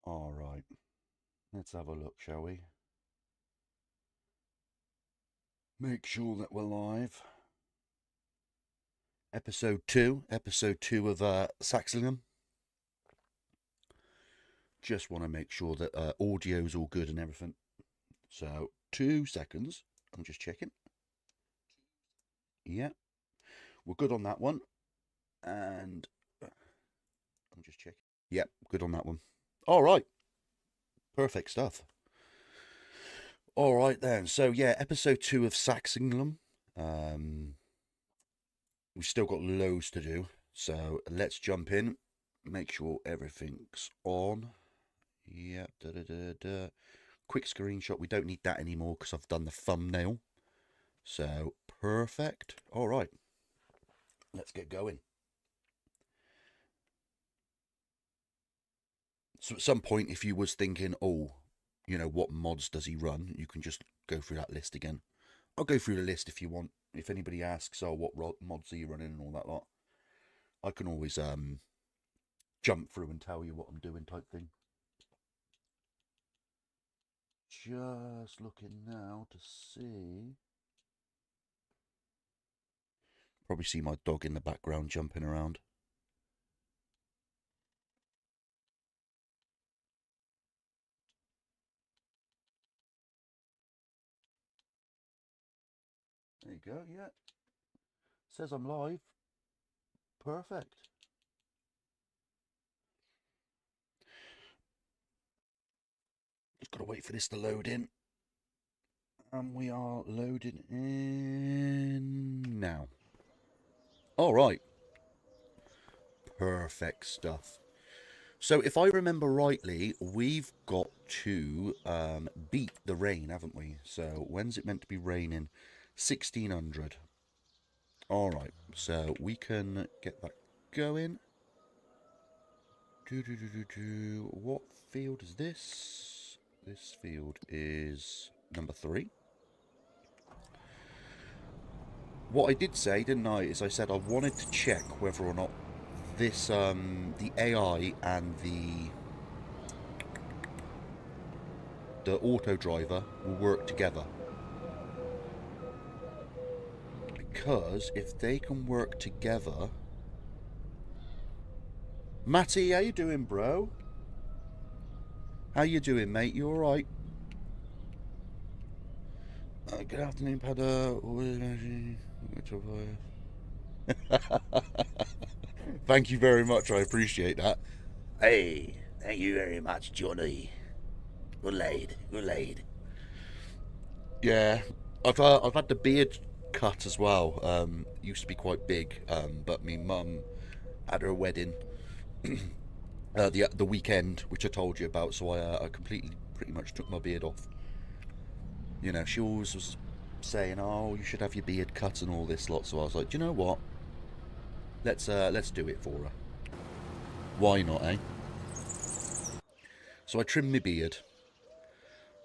All right, let's have a look, shall we? Make sure that we're live. Episode 2 of Saxlingham. Just want to make sure that audio's all good and everything. So, 2 seconds. I'm just checking. Yeah, we're good on that one. And I'm just checking. Yep, good on that one. All right. Perfect stuff. All right then. So yeah, episode 2 of Saxlingham. We've still got loads to do. So let's jump in. Make sure everything's on. Yep. Quick screenshot. We don't need that anymore because I've done the thumbnail. So perfect. All right. Let's get going. So at some point, if you was thinking, oh, you know, what mods does he run? You can just go through that list again. I'll go through the list if you want. If anybody asks, oh, what mods are you running and all that lot, I can always jump through and tell you what I'm doing type thing. Just looking now to see. Probably see my dog in the background jumping around. There you go, yeah. Says I'm live. Perfect. Just got to wait for this to load in. And we are loading in now. All right. Perfect stuff. So if I remember rightly, we've got to beat the rain, haven't we? So when's it meant to be raining? 1600. All right, so we can get that going. What field is this? This field is number 3. What I did say, didn't I, is I said I wanted to check whether or not this, the AI and the auto driver will work together. Because if they can work together... Matty, how you doing, bro? How you doing, mate? You alright? Good afternoon, Pada. Thank you very much, I appreciate that. Hey, thank you very much, Johnny. Good laid. Yeah, I've had the beard cut as well. Used to be quite big, but me mum had her wedding the weekend, which I told you about. So I completely, pretty much took my beard off. You know, she always was saying, "Oh, you should have your beard cut and all this lot." So I was like, "Do you know what? Let's do it for her. Why not, eh?" So I trimmed my beard.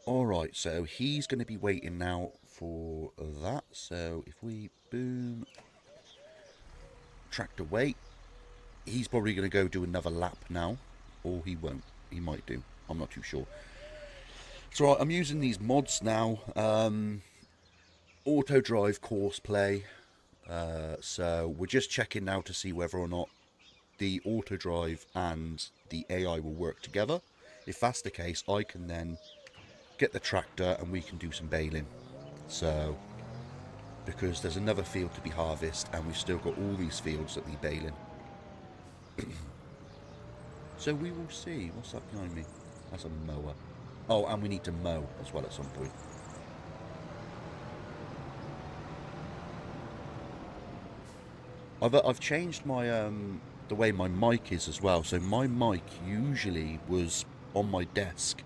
Alright, so he's going to be waiting now for that. So if we boom, tractor wait, he's probably going to go do another lap now. Or he won't. He might do. I'm not too sure. So I'm using these mods now. Auto drive course play. So we're just checking now to see whether or not the auto drive and the AI will work together. If that's the case, I can then get the tractor and we can do some baling. So, because there's another field to be harvested and we've still got all these fields that need baling. So we will see. What's that behind me? That's a mower. Oh, and we need to mow as well at some point. I've changed my the way my mic is as well. So my mic usually was on my desk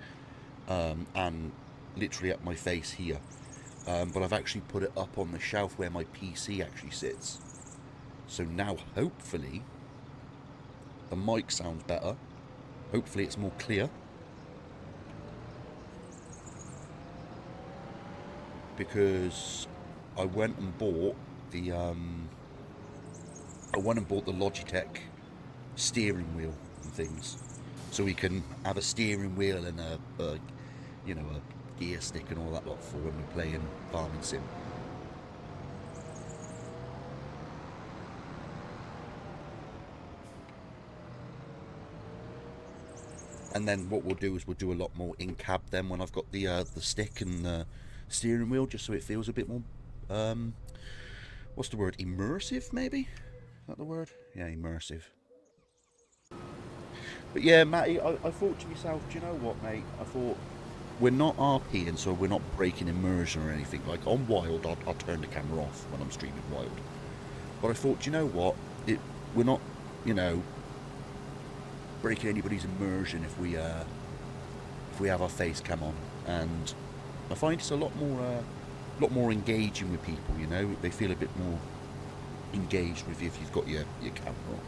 and literally at my face here. But I've actually put it up on the shelf where my PC actually sits. So now, hopefully, the mic sounds better. Hopefully it's more clear. Because I went and bought the Logitech steering wheel and things. so we can have a steering wheel and a you know, a gear stick and all that lot for when we're playing Farming Sim. And then what we'll do is we'll do a lot more in cab then when I've got the stick and the steering wheel, just so it feels a bit more what's the word, immersive maybe? Is that the word? Yeah, immersive. But yeah, Matty, I thought to myself, do you know what, mate? I thought we're not RPing, so we're not breaking immersion or anything. Like on Wild, I'll turn the camera off when I'm streaming Wild. But I thought, do you know what? We're not, you know, breaking anybody's immersion if we have our face cam on, and I find it's a lot more engaging with people. You know, they feel a bit more engaged with you if you've got your camera on.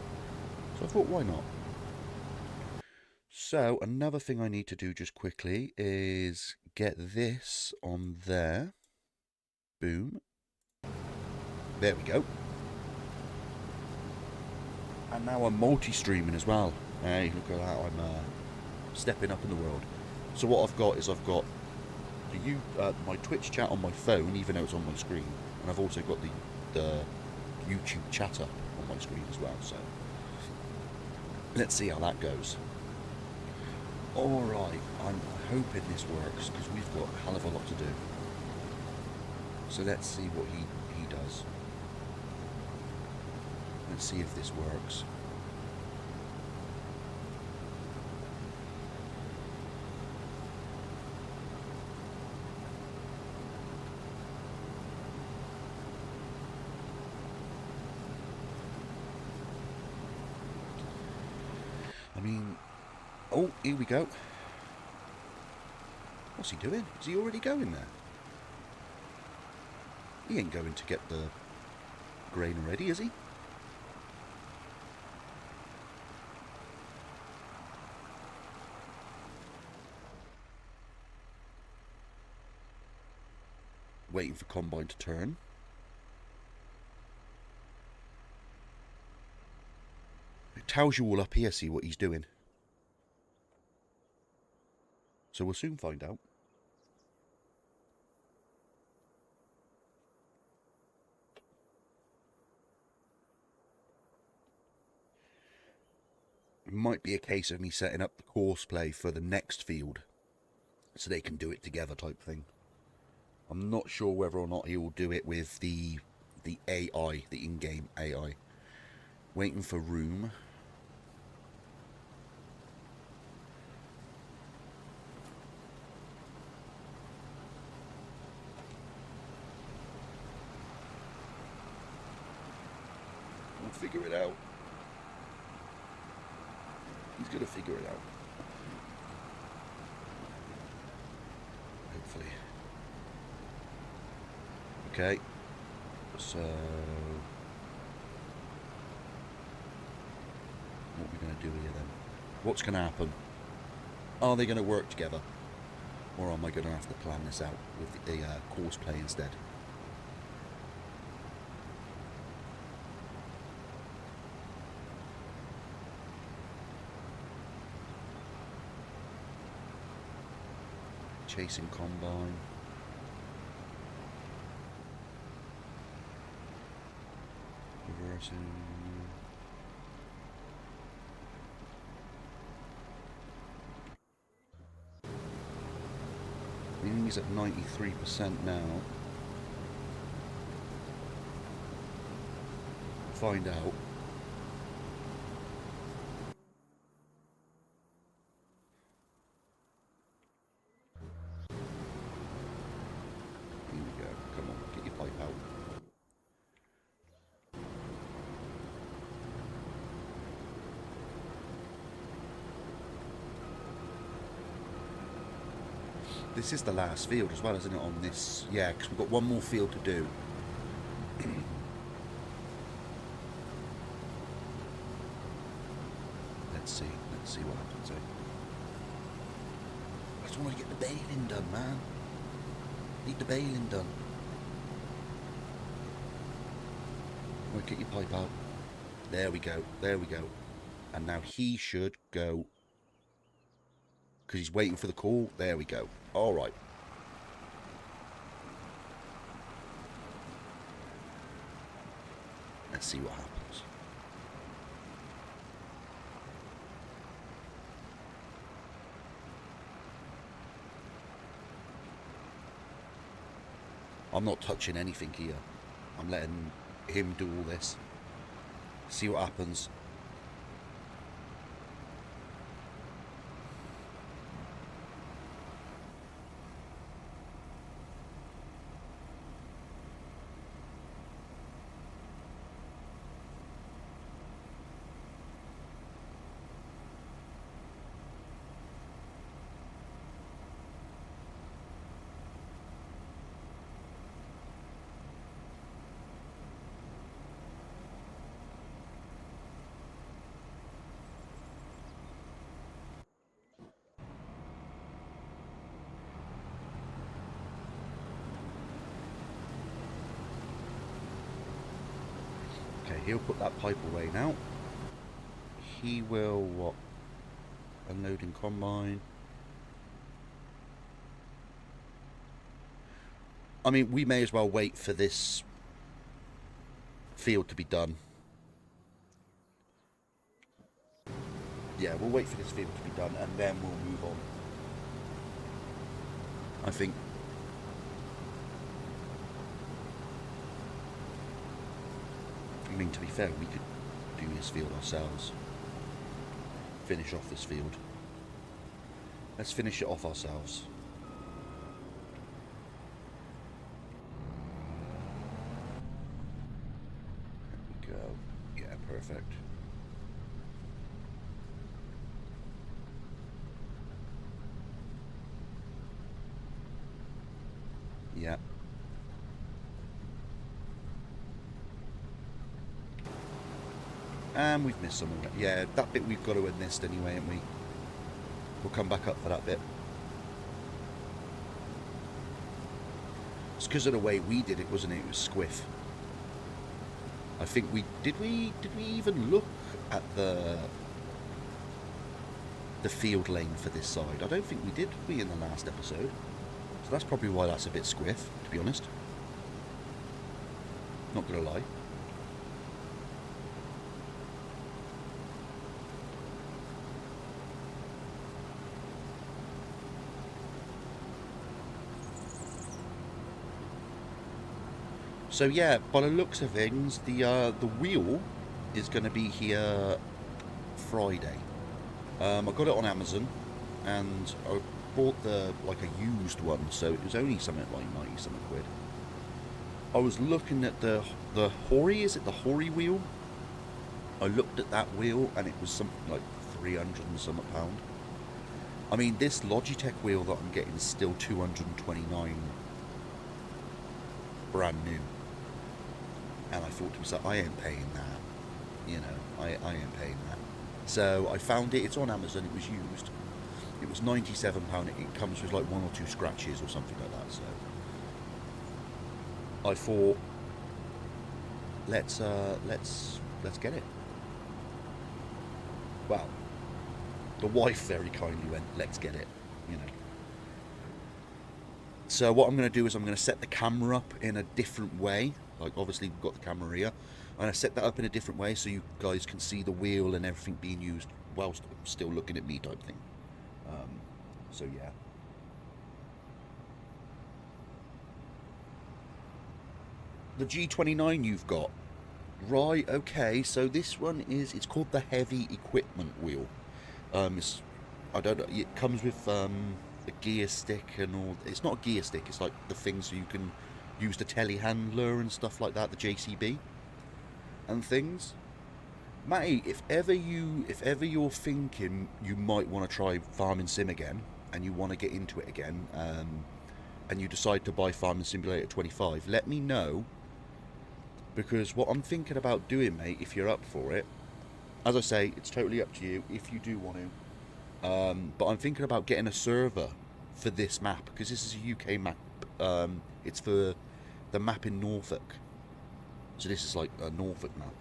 So I thought, why not? So another thing I need to do just quickly is get this on there. Boom. There we go. And now I'm multi-streaming as well. Hey, look at that, I'm stepping up in the world. So what I've got is I've got my Twitch chat on my phone, even though it's on my screen. And I've also got the YouTube chat up on my screen as well. So let's see how that goes. Alright, I'm hoping this works, because we've got a hell of a lot to do. So let's see what he does. Let's see if this works. I mean, oh, here we go. What's he doing? Is he already going there? He ain't going to get the grain already, is he? Waiting for Combine to turn. It tells you all up here, see what he's doing. So we'll soon find out. It might be a case of me setting up the course play for the next field, so they can do it together type thing. I'm not sure whether or not he will do it with the AI, the in-game AI. Waiting for room. We'll figure it out. He's going to figure it out. Hopefully. Okay. So what are we going to do here then? What's going to happen? Are they going to work together? Or am I going to have to plan this out with the course play instead? Chasing Combine. Reversing. I think he's at 93% now. Find out. Here we go. Come on, get your pipe out. This is the last field as well, isn't it, on this? Yeah, because we've got one more field to do. Let's see what happens, eh? I just want to get the baling done, man. Need the baling done. Right, get your pipe out. There we go, there we go. And now he should go because he's waiting for the call. There we go. All right. Let's see what happens. I'm not touching anything here. I'm letting him do all this. See what happens. Okay, he'll put that pipe away now. He will, what? Unloading combine. I mean, we may as well wait for this field to be done. Yeah, we'll wait for this field to be done and then we'll move on. I think. I mean, to be fair, we could do this field ourselves. Finish off this field. Let's finish it off ourselves. There we go. Yeah, perfect. Yeah. And we've missed some of it. Yeah, that bit we've got to have missed anyway, haven't we? We'll come back up for that bit. It's because of the way we did it, wasn't it? It was squiff. I think we did we even look at the field lane for this side? I don't think we did, we, in the last episode. So that's probably why that's a bit squiff, to be honest. Not gonna lie. So yeah, by the looks of things, the wheel is going to be here Friday. I got it on Amazon, and I bought like a used one, so it was only something like 90-something quid. I was looking at the Hori, is it the Hori wheel? I looked at that wheel, and it was something like 300 and something pound. I mean, this Logitech wheel that I'm getting is still 229, brand new. And I thought to myself, I ain't paying that. You know, I ain't paying that. So I found it. It's on Amazon. It was used. It was £97. It comes with like 1 or 2 scratches or something like that. So I thought, let's get it. Well, the wife very kindly went, let's get it. You know. So what I'm going to do is I'm going to set the camera up in a different way. Like, obviously we've got the camera here. I'm going to set that up in a different way so you guys can see the wheel and everything being used whilst still looking at me, type thing. So yeah. The G29 you've got. Right, okay. So this one it's called the heavy equipment wheel. I don't know, it comes with a gear stick and all. It's not a gear stick, it's like the things so you can use the telehandler and stuff like that, the JCB and things. Matty, if ever you're thinking you might want to try Farming Sim again and you want to get into it again, and you decide to buy Farming Simulator 25, let me know, because what I'm thinking about doing, mate, if you're up for it, as I say, it's totally up to you if you do want to, but I'm thinking about getting a server for this map, because this is a UK map. It's for the map in Norfolk, so this is like a Norfolk map,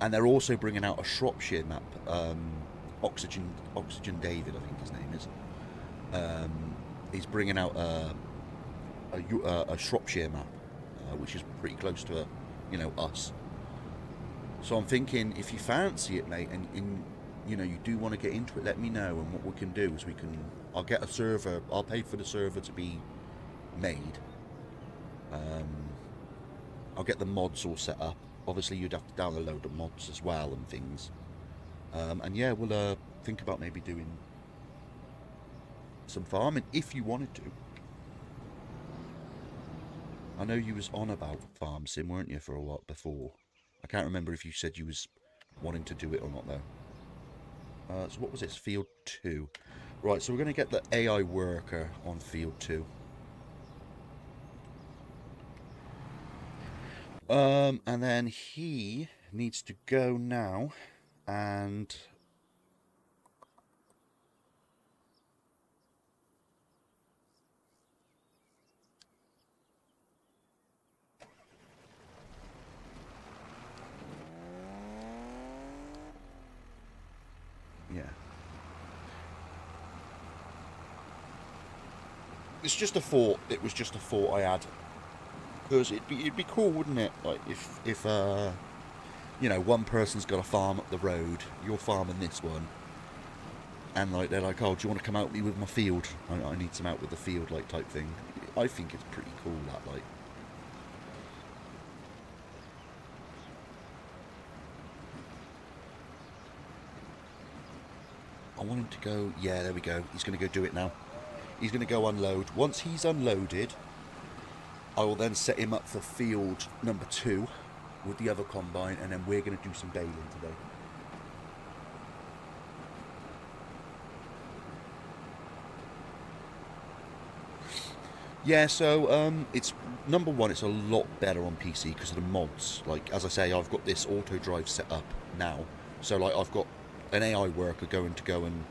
and they're also bringing out a Shropshire map. Oxygen David, I think his name is. He's bringing out a Shropshire map, which is pretty close to us. So I'm thinking, if you fancy it, mate, and you do want to get into it, let me know. And what we can do is I'll get a server. I'll pay for the server to be made. I'll get the mods all set up. Obviously, you'd have to download the mods as well and things. And yeah, we'll think about maybe doing some farming if you wanted to. I know you was on about Farm Sim, weren't you, for a while before? I can't remember if you said you was wanting to do it or not, though. So what was this? Field 2. Right, so we're going to get the AI worker on Field 2. And then he needs to go now and... yeah. It's just a thought. It was just a thought I had. Because it'd be cool, wouldn't it? Like, if one person's got a farm up the road, you're farming this one, and like they're like, oh, do you want to come out with me with my field? I need some out with the field, like, type thing. I think it's pretty cool, that, like. I want him to go, yeah, there we go. He's going to go do it now. He's going to go unload. Once he's unloaded, I will then set him up for field number 2 with the other combine, and then we're going to do some baling today. Yeah, so it's number one. It's a lot better on PC because of the mods. Like, as I say, I've got this auto drive set up now, so like I've got an AI worker going to go and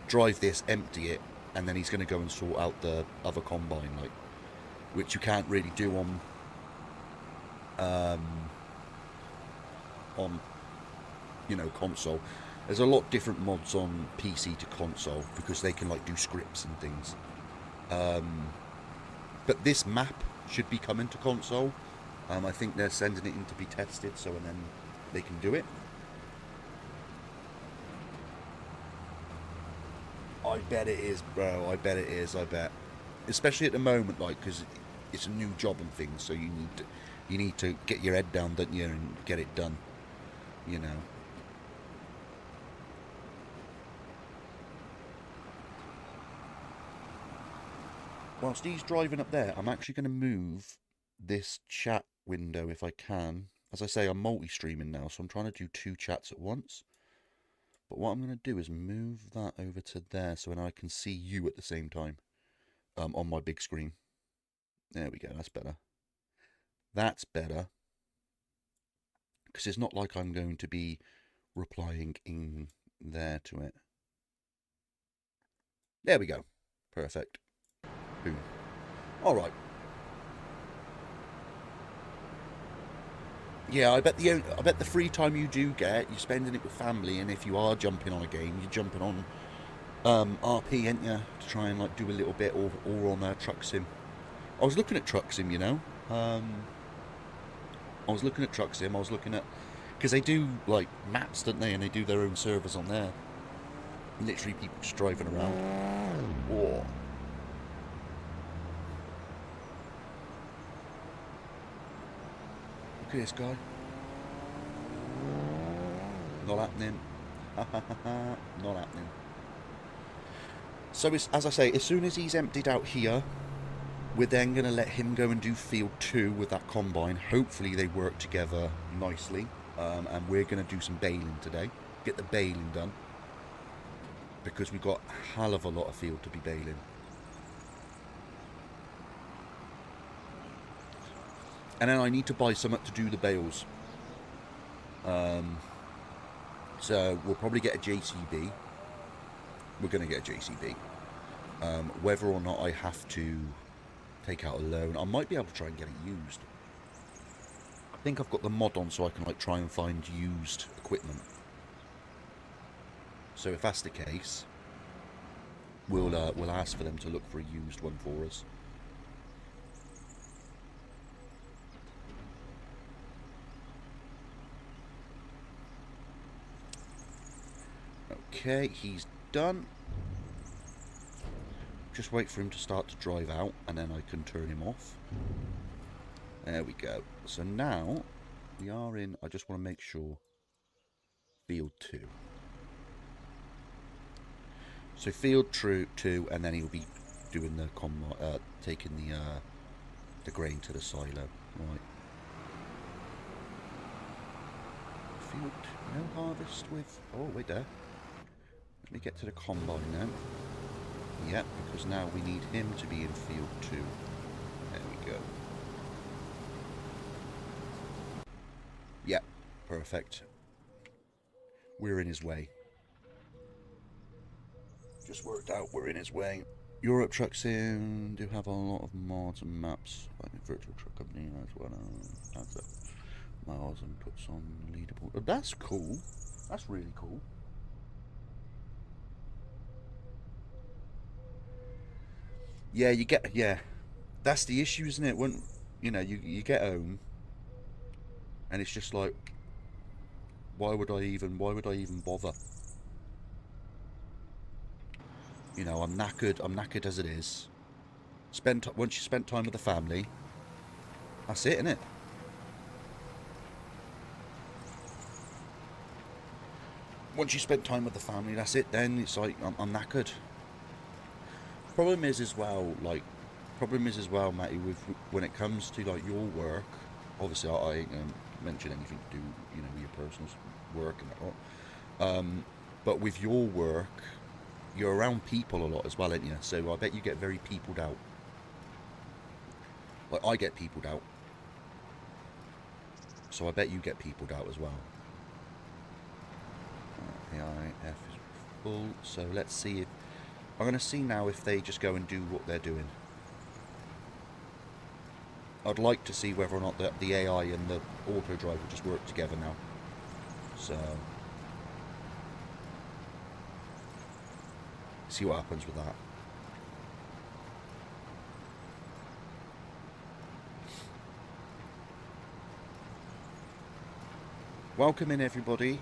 drive this, empty it, and then he's going to go and sort out the other combine, like, which you can't really do on console. There's a lot different mods on PC to console because they can like do scripts and things. But this map should be coming to console. I think they're sending it in to be tested, so and then they can do it. I bet it is, bro. I bet it is. I bet, especially at the moment, like, because it's a new job and things, so you need to get your head down, don't you, and get it done. You know. Whilst he's driving up there, I'm actually going to move this chat window if I can. As I say, I'm multi-streaming now, so I'm trying to do 2 chats at once. But what I'm going to do is move that over to there so then I can see you at the same time on my big screen. There we go, that's better. That's better. Because it's not like I'm going to be replying in there to it. There we go. Perfect. Boom. All right. Yeah, I bet the free time you do get, you're spending it with family, and if you are jumping on a game, you're jumping on RP, ain't you, to try and like do a little bit, or on Truck Sim. I was looking at Truck Sim, I was looking at Truck Sim. I was looking at, because they do like maps, don't they? And they do their own servers on there. Literally, people just driving around. Whoa. Look at this guy. Not happening. Not happening. So, as I say, as soon as he's emptied out here, we're then going to let him go and do field 2 with that combine. Hopefully they work together nicely. And we're going to do some baling today. Get the baling done. Because we've got a hell of a lot of field to be baling. And then I need to buy something to do the bales. So we'll probably get a JCB. We're going to get a JCB. Whether or not I have to take out a loan, I might be able to try and get it used. I think I've got the mod on so I can like try and find used equipment. So if that's the case, we'll ask for them to look for a used one for us. Okay, he's done. Just wait for him to start to drive out, and then I can turn him off. There we go. So now we are in, I just want to make sure, field 2. So field 2, and then he'll be doing the taking the grain to the silo. Right. Field, no harvest with, oh wait there. Let me get to the combine now. Yep, because now we need him to be in field 2. There we go. Yep, perfect. We're in his way. Just worked out we're in his way. Europe Truck Sim do have a lot of mods and maps, like a virtual truck company as well. Adds up miles and puts on the leaderboard. Oh, that's cool. That's really cool. Yeah, you get, yeah. That's the issue, isn't it? When, you know, you get home, and it's just like, why would I even bother? You know, I'm knackered as it is. Once you spent time with the family, that's it, innit? Once you spent time with the family, that's it. Then it's like I'm knackered. Problem is as well, Matty, with when it comes to like your work. Obviously, I ain't gonna mention anything to do, you know, with your personal work and that. But with your work, you're around people a lot as well, ain't you? So I bet you get very peopled out. Like I get peopled out. So I bet you get peopled out as well. AIF is full. So let's see if I'm going to see now if they just go and do what they're doing. I'd like to see whether or not the AI and the auto driver just work together now. So see what happens with that. Welcome in, everybody.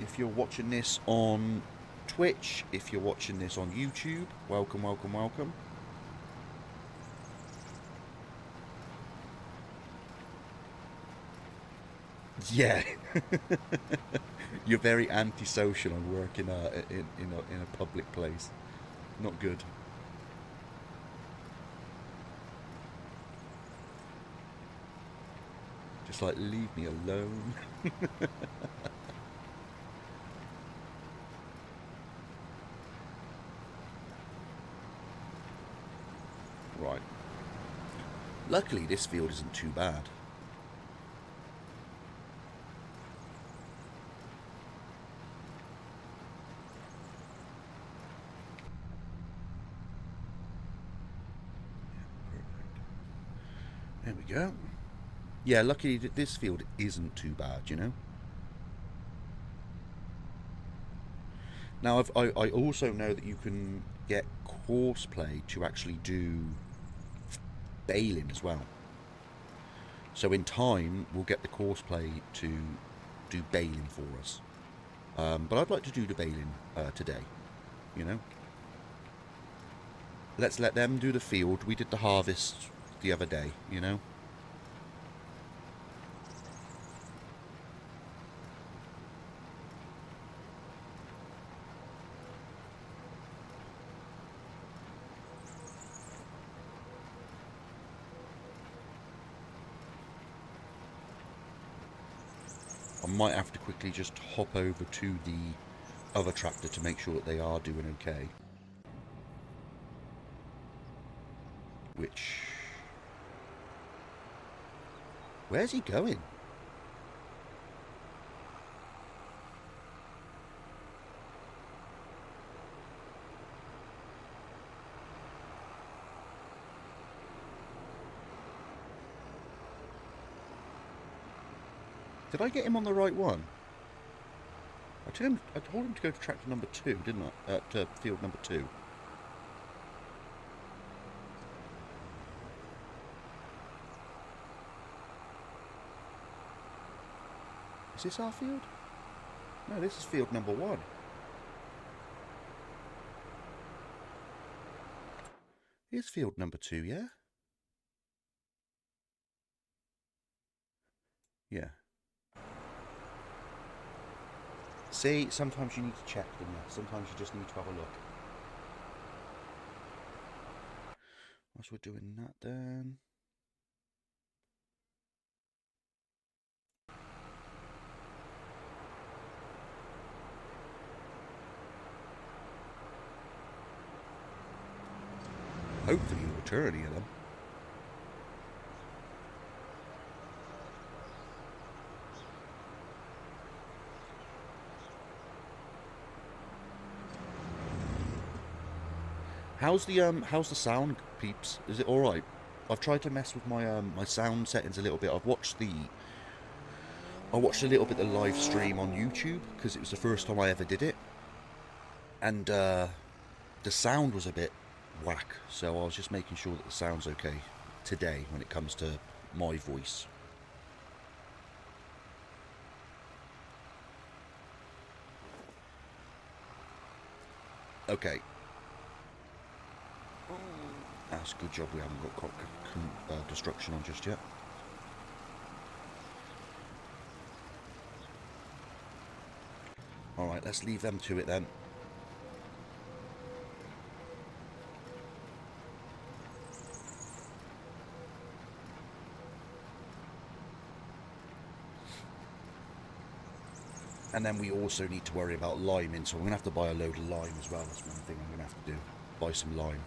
If you're watching this on Twitch, if you're watching this on YouTube, welcome, welcome, welcome. Yeah. You're very antisocial and work in a public place. Not good. Just like, leave me alone. Right. Luckily, this field isn't too bad. There we go. Yeah, luckily this field isn't too bad, you know. Now, I also know that you can get Courseplay to actually do baling as well. So in time, we'll get the Courseplay to do baling for us. But I'd like to do the baling today, you know. Let's let them do the field. We did the harvest the other day, you know. I might have to quickly just hop over to the other tractor to make sure that they are doing okay. Which... where's he going? Did I get him on the right one? I told him to go to tractor number 2, didn't I? To field number 2. Is this our field? No, this is field number 1. Here's field number 2, yeah? Yeah. See, sometimes you need to check them. Sometimes you just need to have a look. Whilst we're doing that then. Hopefully you'll return any of them. How's the sound, peeps? Is it all right? I've tried to mess with my my sound settings a little bit. I watched a little bit of the live stream on YouTube because it was the first time I ever did it, and the sound was a bit whack. So I was just making sure that the sound's okay today when it comes to my voice. Okay. That's a good job we haven't got destruction on just yet. Alright, let's leave them to it then. And then we also need to worry about liming, so I'm going to have to buy a load of lime as well. That's one thing I'm going to have to do. Buy some lime.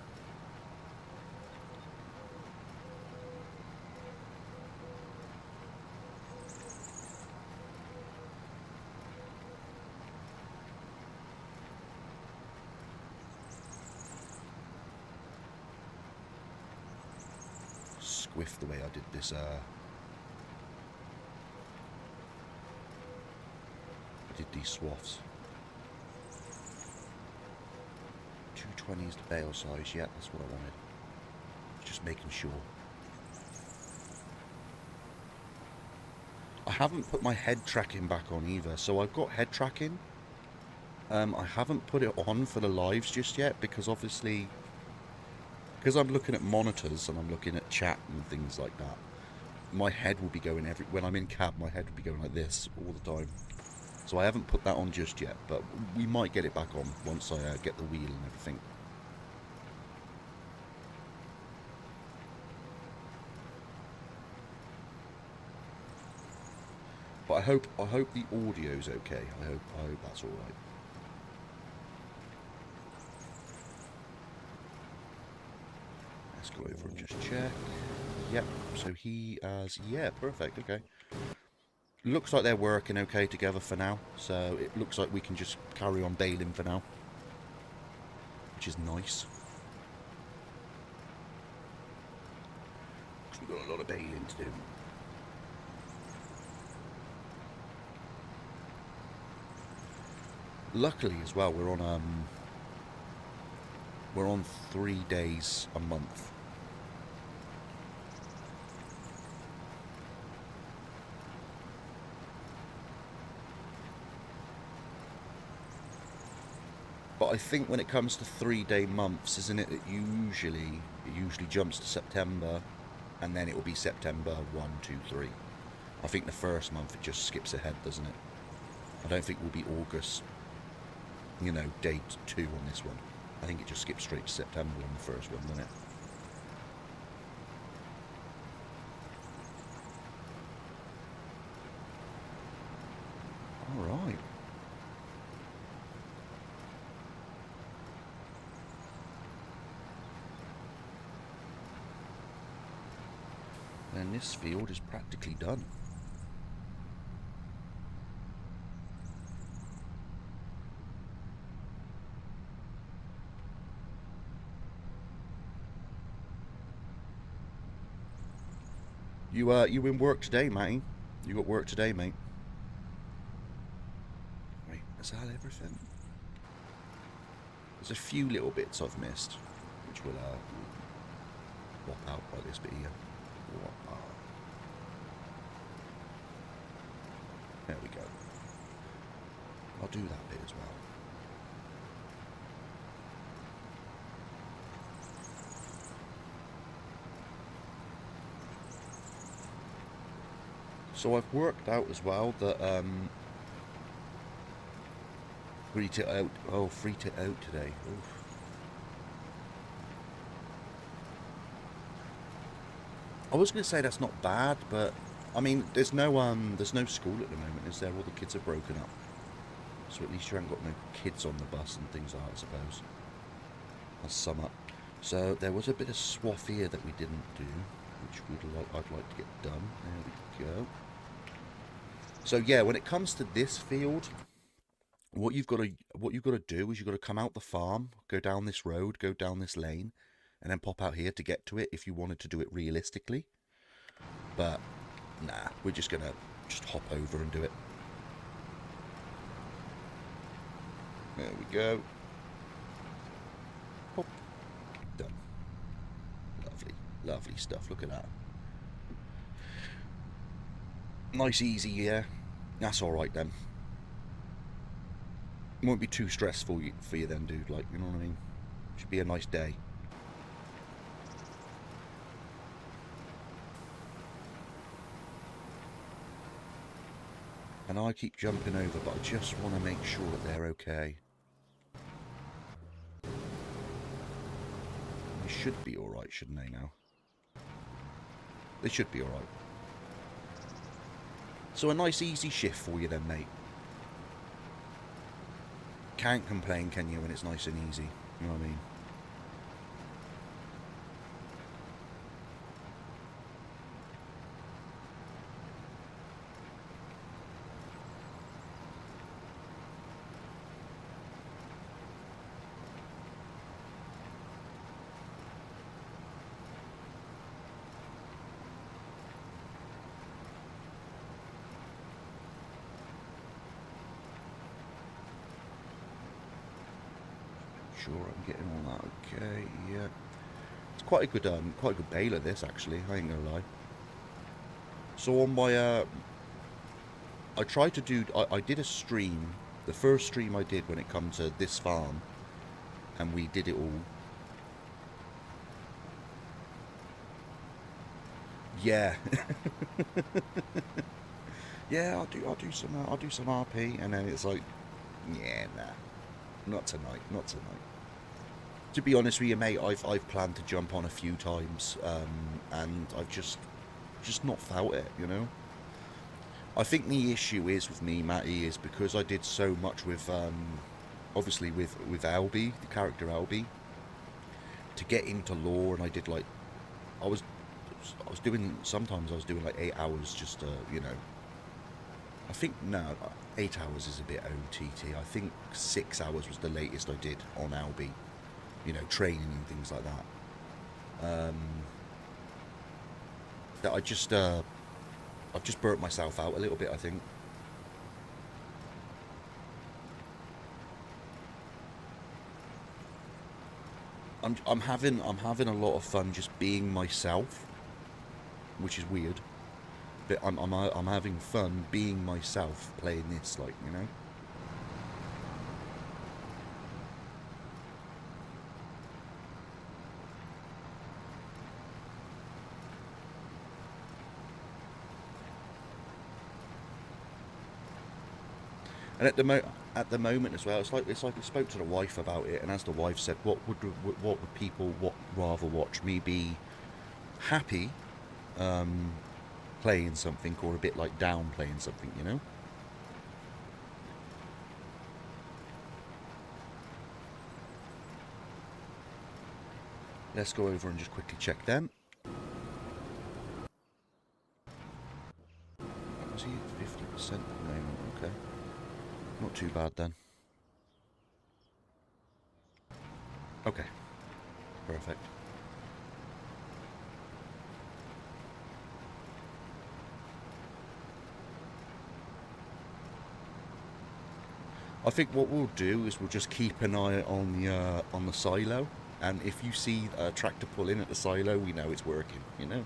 Squiff the way I did this I did these swaths. 220 is the bale size, yeah, that's what I wanted. Just making sure. I haven't put my head tracking back on either, so I've got head tracking. I haven't put it on for the lives just yet because obviously, because I'm looking at monitors and I'm looking at chat and things like that, my head will be going when I'm in cab, my head will be going like this all the time. So I haven't put that on just yet, but we might get it back on once I get the wheel and everything. But I hope the audio's okay. I hope that's all right. Let's go over and just check. Yep. So he has, yeah, perfect. Okay. Looks like they're working okay together for now, so it looks like we can just carry on baling for now, which is nice. We've got a lot of baling to do. Luckily as well, we're on 3 days a month. But I think when it comes to 3-day months, isn't it, it usually jumps to September, and then it will be September 1, 2, 3. I think the first month it just skips ahead, doesn't it? I don't think it will be August, you know, day 2 on this one. I think it just skips straight to September on the first one, doesn't it? Alright. Then this field is practically done. You in work today, mate? You got work today, mate? Right, is that everything? There's a few little bits I've missed, which will whop out by this bit here. Whop out. There we go. do that bit as well. So I've worked out as well that freed it out. Oh, freed it out today. Oof. I was going to say that's not bad, but I mean, there's no school at the moment, is there? All the kids are broken up, so at least you haven't got no kids on the bus and things like that, I suppose. That's sum up. So there was a bit of swath here that we didn't do, which I'd like to get done. There we go. So yeah, when it comes to this field, what you've got to do is you've got to come out the farm, go down this road, go down this lane, and then pop out here to get to it if you wanted to do it realistically. But nah, we're just gonna hop over and do it. There we go. Hop. Done. Lovely, lovely stuff. Look at that. Nice, easy, yeah. That's all right then. It won't be too stressful for you then, dude. Like, you know what I mean? Should be a nice day. And I keep jumping over, but I just want to make sure that they're okay. They should be alright, shouldn't they now? They should be alright. So a nice easy shift for you then, mate. Can't complain, can you, when it's nice and easy? You know what I mean? Sure, I'm getting all that okay. Yeah, it's quite a good baler. This actually, I ain't gonna lie. So on my I tried to do. I did a stream. The first stream I did when it comes to this farm, and we did it all. Yeah. Yeah, I'll do some RP, and then it's like, yeah, nah, not tonight, not tonight. To be honest with you, mate, I've planned to jump on a few times, and I've just not felt it, you know. I think the issue is with me, Matty, is because I did so much with, obviously with Albie, the character Albie, to get into lore, and I did like, I was doing, sometimes I was doing like 8 hours just to, you know. I think, no, 8 hours is a bit OTT. I think 6 hours was the latest I did on Albie. You know, training and things like that. That I've just burnt myself out a little bit, I think. I'm having a lot of fun just being myself, which is weird. But I'm having fun being myself playing this, like, you know. And at the moment as well, it's like I spoke to the wife about it, and as the wife said, what would people rather watch? Me be happy playing something, or a bit like down playing something, you know? Let's go over and just quickly check them. Was he at 50% at the moment? Okay. Not too bad then. Okay. Perfect. I think what we'll do is we'll just keep an eye on the silo, and if you see a tractor pull in at the silo, we know it's working, you know?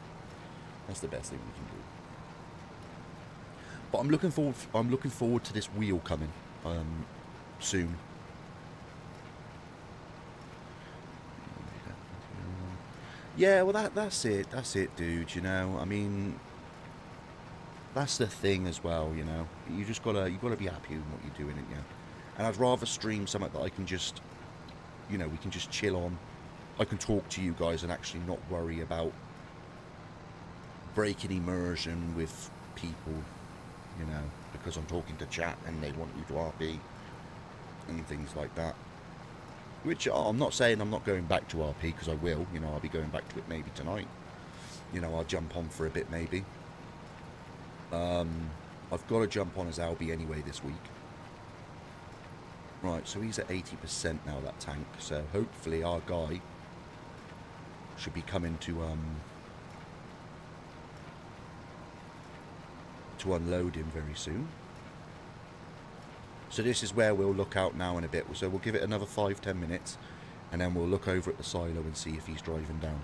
That's the best thing we can do. But I'm looking forward to this wheel coming. soon. Yeah, well that's it, dude. You know, I mean, that's the thing as well. You know, you gotta be happy with what you're doing, it, yeah. And I'd rather stream something that I can just, you know, we can just chill on. I can talk to you guys and actually not worry about breaking immersion with people, you know, because I'm talking to chat and they want you to RP and things like that. Which I'm not saying I'm not going back to RP, because I will, you know, I'll be going back to it maybe tonight. You know, I'll jump on for a bit maybe. I've got to jump on as Albie anyway this week. Right, so he's at 80% now, that tank. So hopefully our guy should be coming to unload him very soon. So this is where we'll look out now in a bit. So we'll give it another 5-10 minutes, and then we'll look over at the silo and see if he's driving down.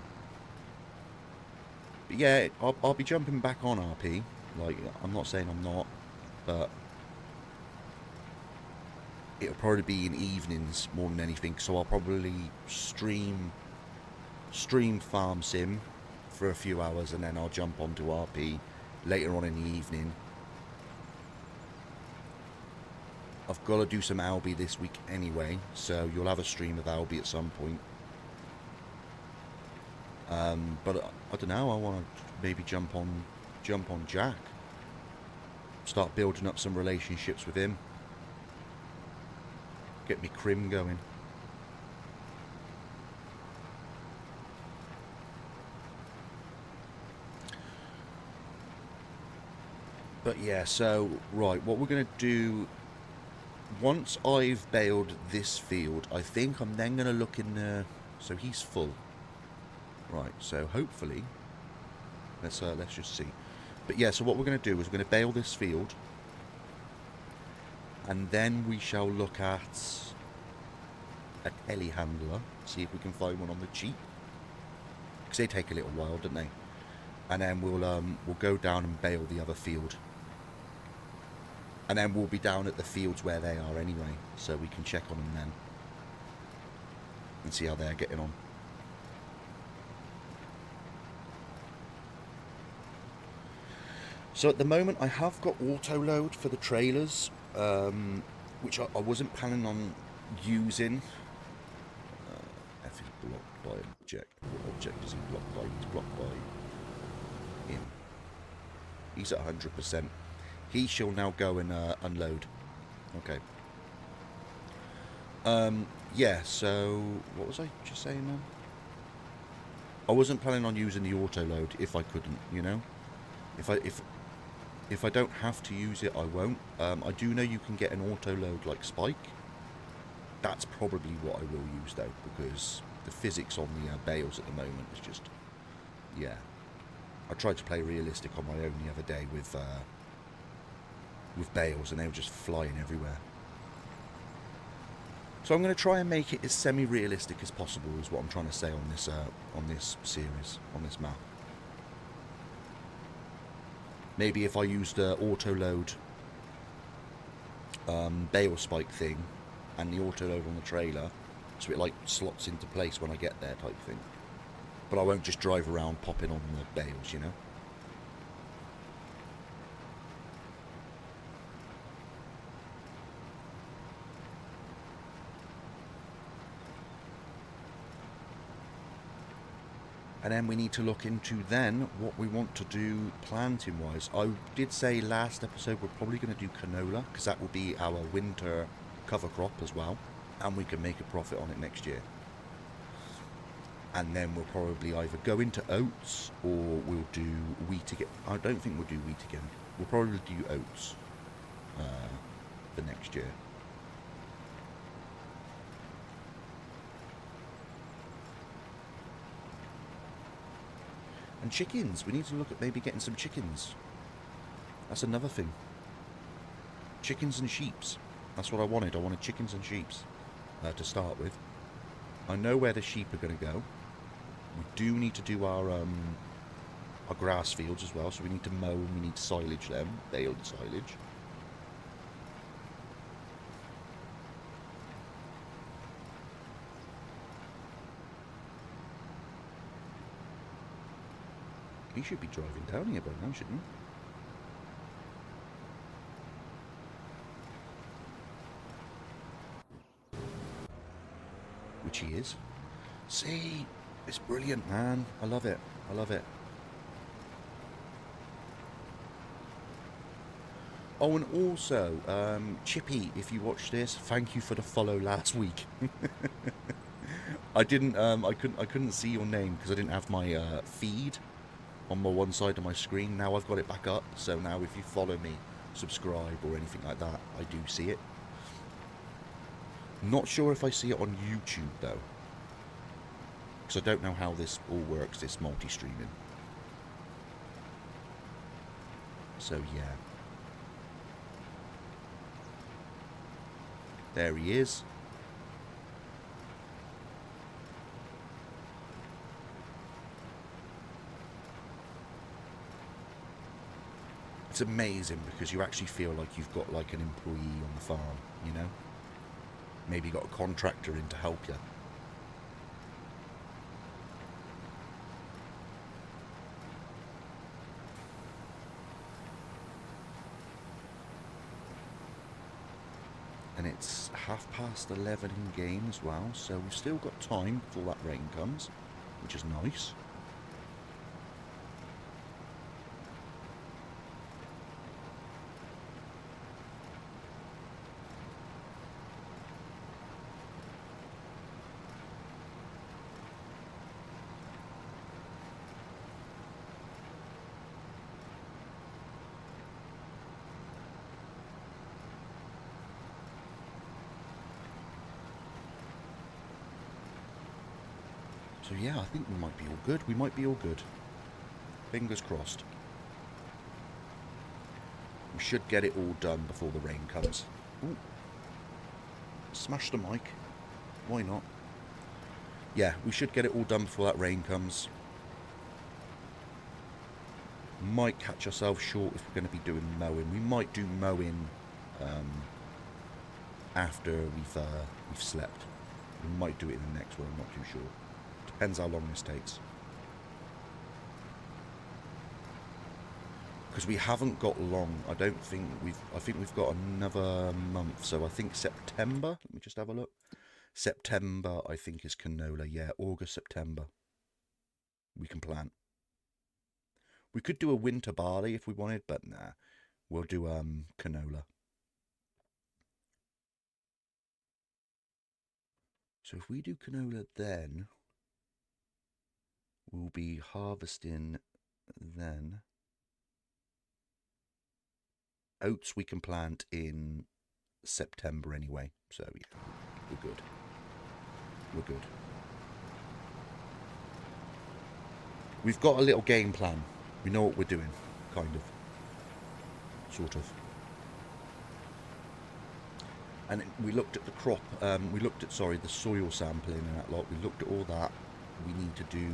But yeah, I'll be jumping back on RP. Like, I'm not saying I'm not, but it'll probably be in evenings more than anything. So I'll probably stream Farm Sim for a few hours, and then I'll jump onto RP later on in the evening. I've got to do some Albie this week anyway, so you'll have a stream of Albie at some point. But I don't know, I want to maybe jump on Jack. Start building up some relationships with him. Get me crim going. But yeah, so, right, what we're going to do, once I've bailed this field, I think I'm then going to look in the, so he's full. Right, so hopefully, let's just see. But yeah, so what we're going to do is we're going to bail this field, and then we shall look at a telehandler, see if we can find one on the cheap, because they take a little while, don't they? And then we'll go down and bail the other field, and then we'll be down at the fields where they are anyway, so we can check on them then and see how they're getting on. So at the moment I have got auto load for the trailers, which I wasn't planning on using. F is blocked by object. What object is he blocked by? He's blocked by him. He's at 100%. He shall now go and unload. Okay. Yeah, so what was I just saying now? I wasn't planning on using the auto load if I couldn't, you know? If I don't have to use it, I won't. I do know you can get an auto load like Spike. That's probably what I will use though, because the physics on the bales at the moment is just, yeah. I tried to play realistic on my own the other day with bales, and they were just flying everywhere. So I'm going to try and make it as semi-realistic as possible, is what I'm trying to say on this series, on this map. Maybe if I used the auto load bale spike thing and the auto load on the trailer, so it like slots into place when I get there type thing. But I won't just drive around popping on the bales, you know. And then we need to look into then what we want to do planting wise. I did say last episode we're probably going to do canola, because that will be our winter cover crop as well, and we can make a profit on it next year. And then we'll probably either go into oats or we'll do wheat again. I don't think we'll do wheat again. We'll probably do oats for next year. And chickens, we need to look at maybe getting some chickens. That's another thing. Chickens and sheeps. That's what I wanted. I wanted chickens and sheeps to start with. I know where the sheep are going to go. We do need to do our grass fields as well, so we need to mow and we need to silage them, bale and silage. He should be driving down here by now, shouldn't he? Which he is. See, it's brilliant, man. I love it. I love it. Oh, and also, Chippy, if you watch this, thank you for the follow last week. I didn't, I couldn't see your name because I didn't have my feed on my one side of my screen. Now I've got it back up, so now if you follow me, subscribe or anything like that, I do see it. Not sure if I see it on YouTube though, because I don't know how this all works, this multi-streaming. So yeah. There he is. It's amazing because you actually feel like you've got like an employee on the farm, you know? Maybe got a contractor in to help you. And it's 11:30 in game as well, so we've still got time before that rain comes, which is nice. So yeah, I think we might be all good. We might be all good. Fingers crossed. We should get it all done before the rain comes. Ooh. Smash the mic. Why not? Yeah, we should get it all done before that rain comes. Might catch ourselves short if we're going to be doing mowing. We might do mowing after we've slept. We might do it in the next one, I'm not too sure. Depends how long this takes. Because we haven't got long. I think we've got another month. So I think September. Let me just have a look. September, I think, is canola. Yeah, August, September. We can plant. We could do a winter barley if we wanted, but nah. We'll do canola. So if we do canola then, we'll be harvesting then. Oats we can plant in September anyway, so yeah, we're good. We're good. We've got a little game plan. We know what we're doing, kind of. Sort of. And we looked at the crop, we looked at, sorry, the soil sampling and that lot. We looked at all that. We need to do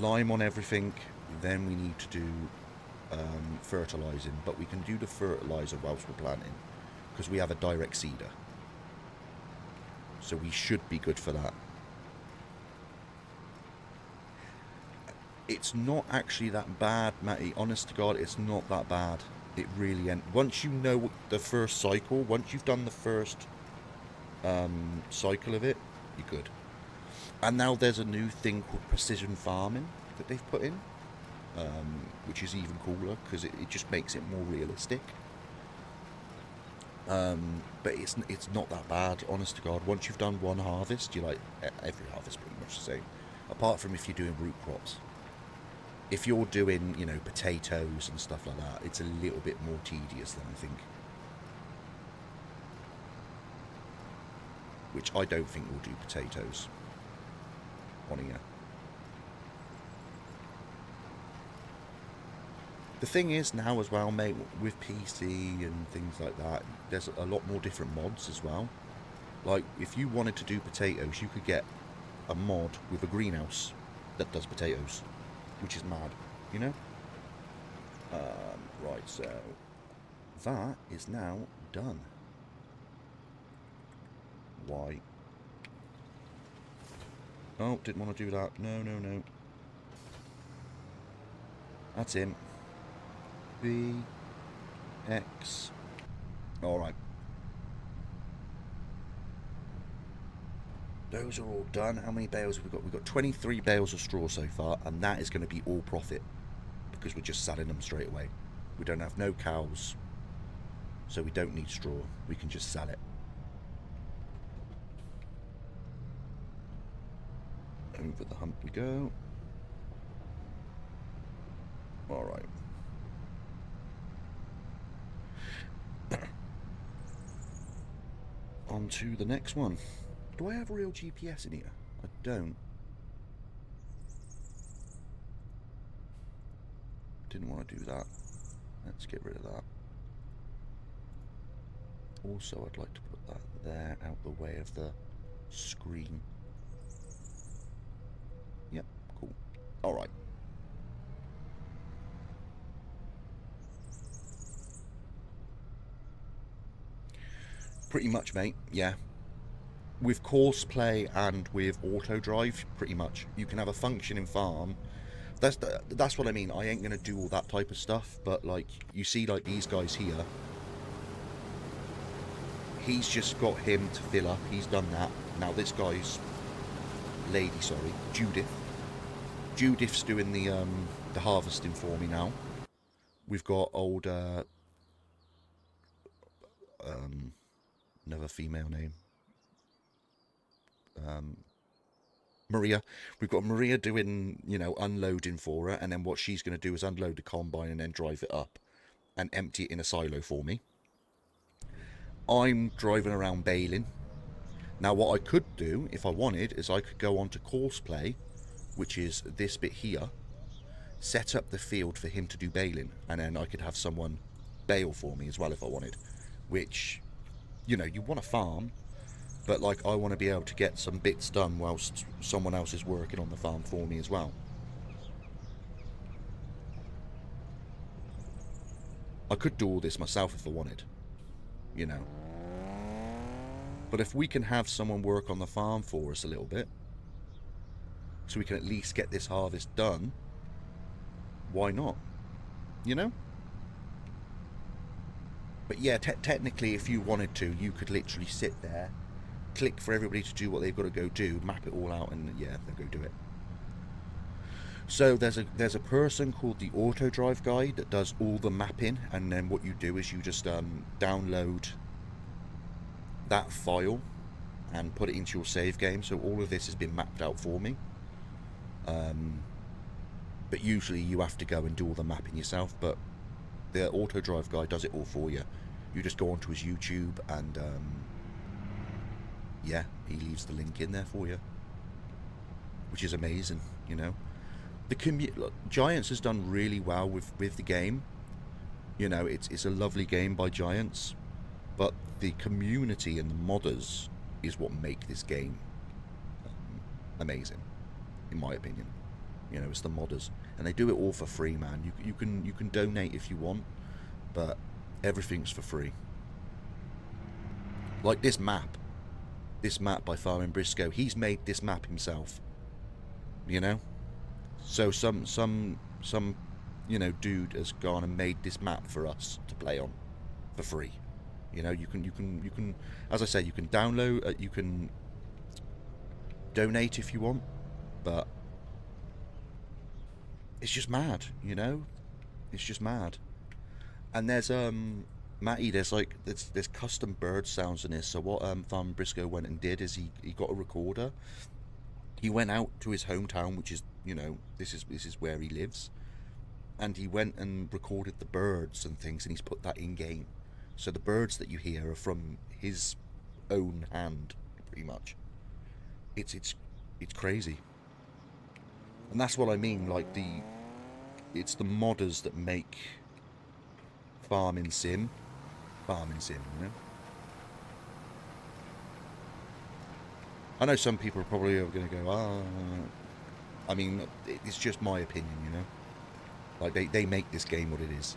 lime on everything. Then we need to do fertilising. But we can do the fertiliser whilst we're planting, because we have a direct seeder. So we should be good for that. It's not actually that bad, Matty. Honest to God, it's not that bad. It really ain't. Once you know the first cycle, once you've done the first cycle of it, you're good. And now there's a new thing called precision farming that they've put in, which is even cooler because it just makes it more realistic. But it's not that bad, honest to God. Once you've done one harvest, you're like, every harvest pretty much the same, apart from if you're doing root crops. If you're doing, you know, potatoes and stuff like that, it's a little bit more tedious than I think. Which I don't think we'll do potatoes on here. The thing is now as well, mate, with PC and things like that, there's a lot more different mods as well. Like, if you wanted to do potatoes, you could get a mod with a greenhouse that does potatoes, which is mad, you know? Right, so that is now done. Why? Oh, didn't want to do that. No, no, no. That's him. B, X. Alright. Those are all done. How many bales have we got? We've got 23 bales of straw so far, and that is going to be all profit because we're just selling them straight away. We don't have no cows, so we don't need straw. We can just sell it. Over the hump we go. Alright. On to the next one. Do I have real GPS in here? I don't. Didn't want to do that. Let's get rid of that. Also, I'd like to put that there, out the way of the screen. Yep, cool. Alright. Pretty much, mate, yeah. With course play and with auto drive, pretty much. You can have a functioning farm. That's what I mean. I ain't going to do all that type of stuff, but like, you see like these guys here. He's just got him to fill up. He's done that. Now this guy's Judith. Judith's doing the harvesting for me now. We've got old another female name. Maria. We've got Maria doing, you know, unloading for her, and then what she's going to do is unload the combine and then drive it up and empty it in a silo for me. I'm driving around baling. Now what I could do, if I wanted, is I could go on to course play, which is this bit here, set up the field for him to do baling, and then I could have someone bale for me as well if I wanted. Which, you know, you want to farm, but like I want to be able to get some bits done whilst someone else is working on the farm for me as well. I could do all this myself if I wanted, you know. But if we can have someone work on the farm for us a little bit, so we can at least get this harvest done, why not? You know? But yeah, technically if you wanted to, you could literally sit there, click for everybody to do what they've got to go do, map it all out, and yeah, they'll go do it. So there's a person called the auto drive guy that does all the mapping, and then what you do is you just download that file and put it into your save game. So all of this has been mapped out for me. But usually you have to go and do all the mapping yourself, but the auto drive guy does it all for you. You just go onto his YouTube and yeah, he leaves the link in there for you, which is amazing, you know. Look, Giants has done really well with the game. You know, it's a lovely game by Giants, but the community and the modders is what make this game amazing, in my opinion. You know, it's the modders, and they do it all for free, man. You can donate if you want, but everything's for free. Like this map by Farming Briscoe, he's made this map himself. You know, so some you know dude has gone and made this map for us to play on for free. You know, you can, as I say, you can download, you can donate if you want, but it's just mad, you know? It's just mad. And there's Matty, there's custom bird sounds in this. So what Farm Briscoe went and did is he got a recorder. He went out to his hometown, which is, you know, this is where he lives, and he went and recorded the birds and things, and he's put that in game. So the birds that you hear are from his own hand, pretty much. It's crazy. And that's what I mean, like it's the modders that make farming sim, you know. I know some people are probably going to go, I mean, it's just my opinion, you know. Like they make this game what it is.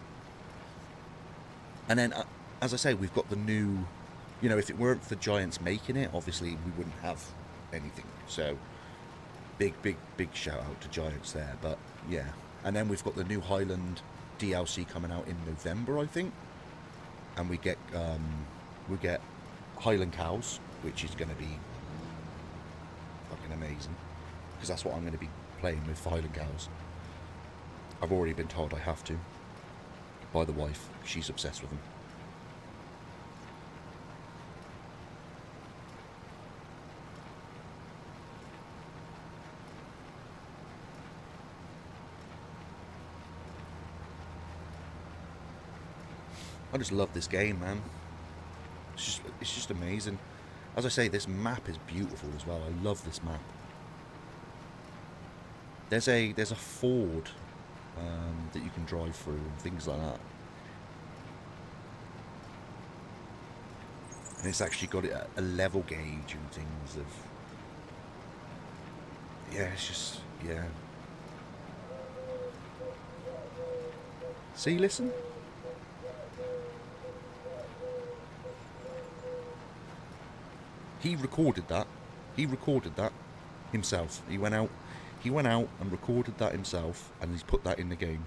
And then, as I say, we've got the new, you know, if it weren't for Giants making it, obviously we wouldn't have anything. So big shout out to Giants there. But yeah, And then we've got the new Highland DLC coming out in November, I think. And we get Highland cows, which is going to be fucking amazing, because that's what I'm going to be playing with for Highland cows. I've already been told I have to by the wife. She's obsessed with them. I just love this game, man. It's just amazing. As I say, this map is beautiful as well. I love this map. There's a ford that you can drive through and things like that. And it's actually got a level gauge and things of... Yeah, it's just... Yeah. See, listen. He recorded that. He recorded that himself. He went out and recorded that himself, and he's put that in the game.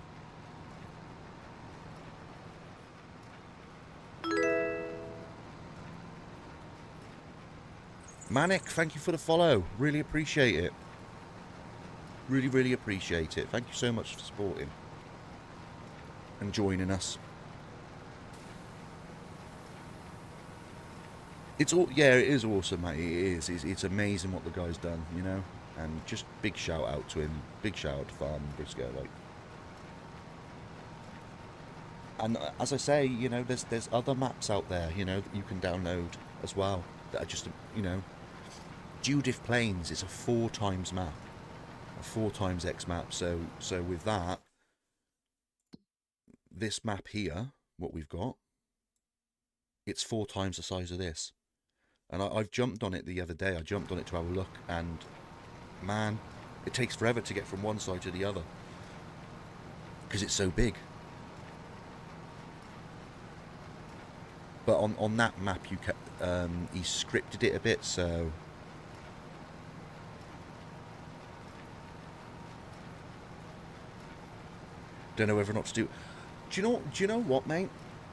Manic, thank you for the follow. Really appreciate it. Really, really appreciate it. Thank you so much for supporting and joining us. It's all, yeah, it is awesome, mate. It is. It's amazing what the guy's done, you know. And just big shout out to him. Big shout out to Farm Briscoe, like. And as I say, you know, there's other maps out there, you know, that you can download as well that are just, you know, Judith Plains is a 4x map, a 4x map. So with that, this map here, what we've got, it's 4x the size of this. And I've jumped on it the other day. I jumped on it to have a look, and man, it takes forever to get from one side to the other because it's so big. But on that map, you he scripted it a bit, so don't know whether or not to do. Do you know what, mate?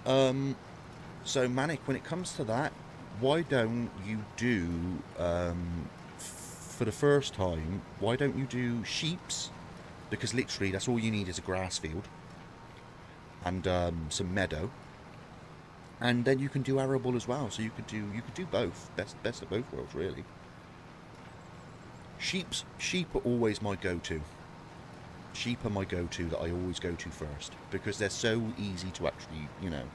So Manic, when it comes to that, why don't you do for the first time? Why don't you do sheeps? Because literally, that's all you need is a grass field and some meadow. And then you can do arable as well, so you could do both. Best of both worlds, really. Sheep are always my go-to. Sheep are my go-to that I always go to first, because they're so easy to actually, you know,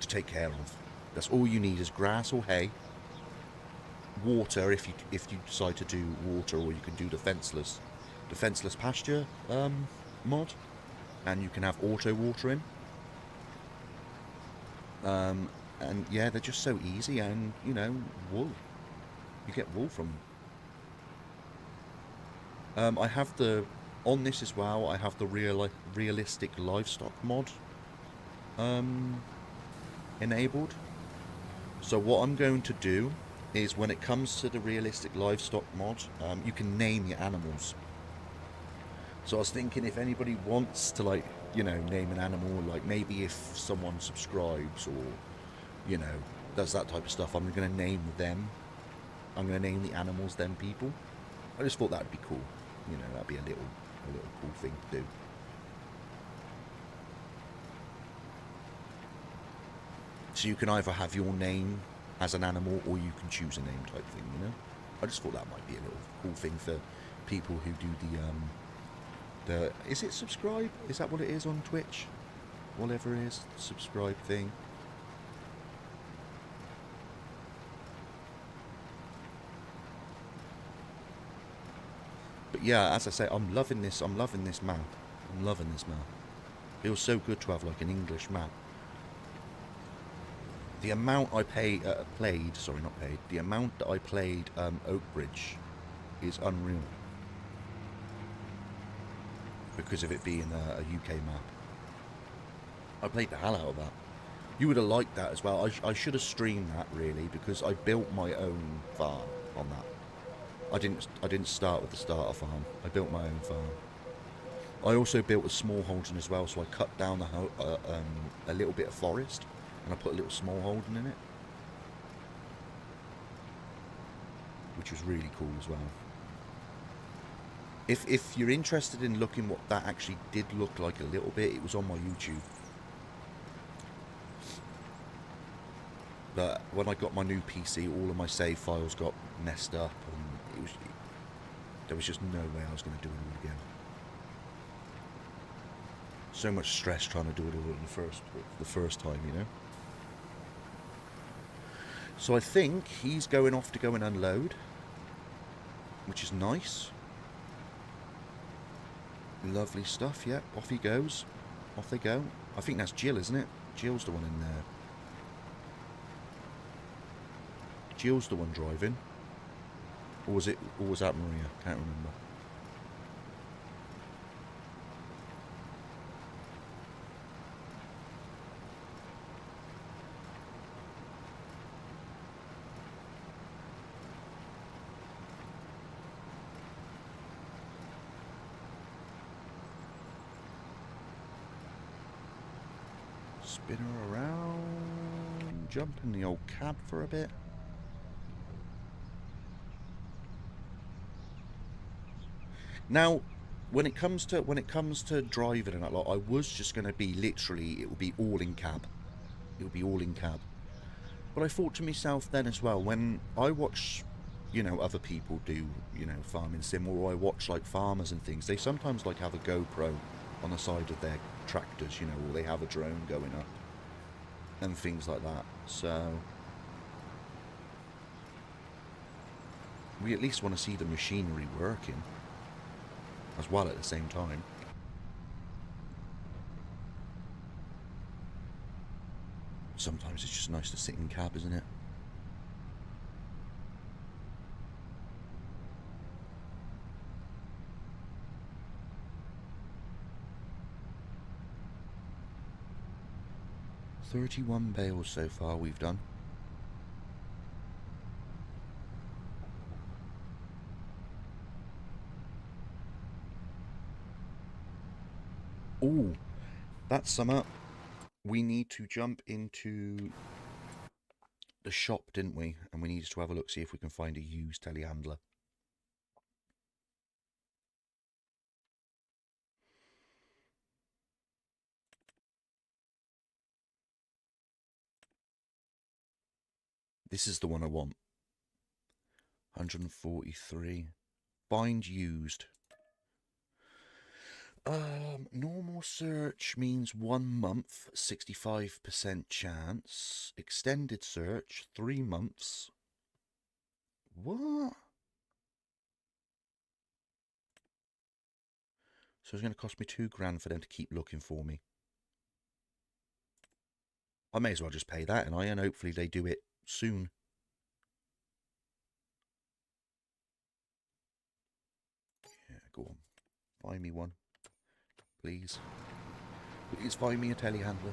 to take care of. That's all you need is grass or hay. Water, if you decide to do water, or you can do the fenceless pasture mod, and you can have auto watering. And yeah, they're just so easy, and you know, wool. You get wool from them. I have on this as well. I have the realistic livestock mod enabled. So what I'm going to do is, when it comes to the realistic livestock mod, you can name your animals. So I was thinking, if anybody wants to, like, you know, name an animal, like maybe if someone subscribes or, you know, does that type of stuff, I'm going to name them. I'm going to name the animals them people. I just thought that'd be cool. You know, that'd be a little cool thing to do. So you can either have your name as an animal, or you can choose a name type thing, you know? I just thought that might be a little cool thing for people who do the is it subscribe? Is that what it is on Twitch? Whatever it is, subscribe thing. But yeah, as I say, I'm loving this map. I'm loving this map. It feels so good to have like an English map. The amount I the amount that I played Oakbridge is unreal. Because of it being a UK map. I played the hell out of that. You would have liked that as well. I should have streamed that, really, because I built my own farm on that. I didn't start with the starter farm. I built my own farm. I also built a small holding as well, so I cut down a little bit of forest, and I put a little small holding in it, which was really cool as well. If you're interested in looking what that actually did look like a little bit, it was on my YouTube. But when I got my new PC, all of my save files got messed up, and there was just no way I was going to do it all again. So much stress trying to do it all in the first time, you know. So I think he's going off to go and unload, which is nice. Lovely stuff. Yeah, off he goes. Off they go. I think that's Jill, isn't it? Jill's the one in there. Jill's the one driving. Or was that Maria? Can't remember. Spin her around. Jump in the old cab for a bit. Now, when it comes to driving and that lot, I was just going to be literally, it would be all in cab. It would be all in cab. But I thought to myself then as well, when I watch, you know, other people do, you know, farming sim, or I watch like farmers and things, they sometimes like have a GoPro on the side of their tractors, you know, or they have a drone going up and things like that. So we at least want to see the machinery working as well at the same time. Sometimes it's just nice to sit in cab, isn't it? $31 bales so far we've done. Oh, that's summer. We need to jump into the shop, didn't we? And we needed to have a look, see if we can find a used telehandler. This is the one I want. 143. Find used. Normal search means 1 month, 65% chance. Extended search, 3 months. What? So it's going to cost me £2 for them to keep looking for me. I may as well just pay that, and hopefully they do it soon. Yeah, go on. Find me one. Please. Please find me a telehandler.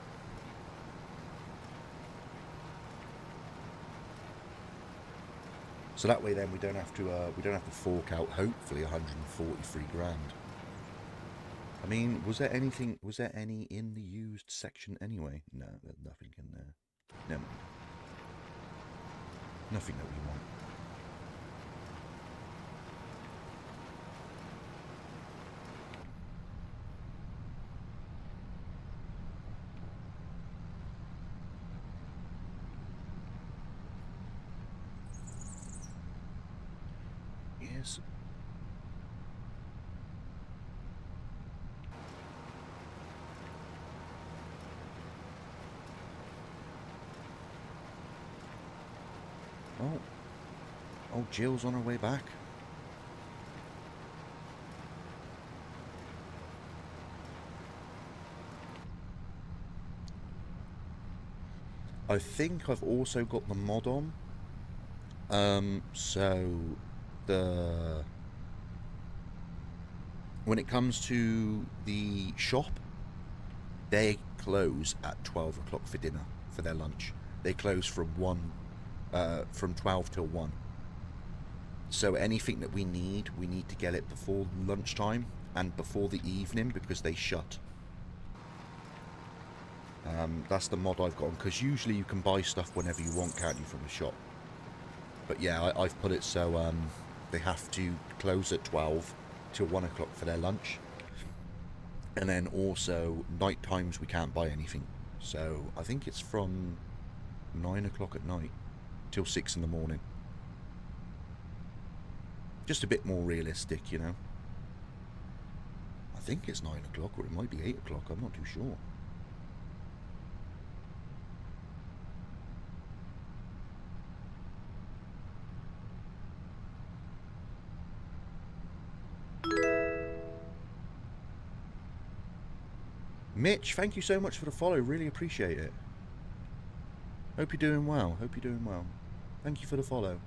So that way then we don't have to fork out hopefully 143 grand. I mean, was there any in the used section anyway? No, there's nothing in there. No. Nothing that we want. Yes. Oh, Jill's on her way back. I think I've also got the mod on. So when it comes to the shop, they close at 12 o'clock for dinner, for their lunch. They close from 12 till 1. So anything that we need to get it before lunchtime. and before the evening because they shut. That's the mod I've got on, because usually you can buy stuff whenever you want, can't you, from the shop? But yeah, I've put it so they have to close at 12 till 1 o'clock for their lunch. And then also, night times we can't buy anything. So I think it's from 9 o'clock at night till 6 in the morning. Just a bit more realistic, you know. I think it's 9 o'clock, or it might be 8 o'clock, I'm not too sure. Mitch, thank you so much for the follow, really appreciate it. Hope you're doing well, hope you're doing well. Thank you for the follow.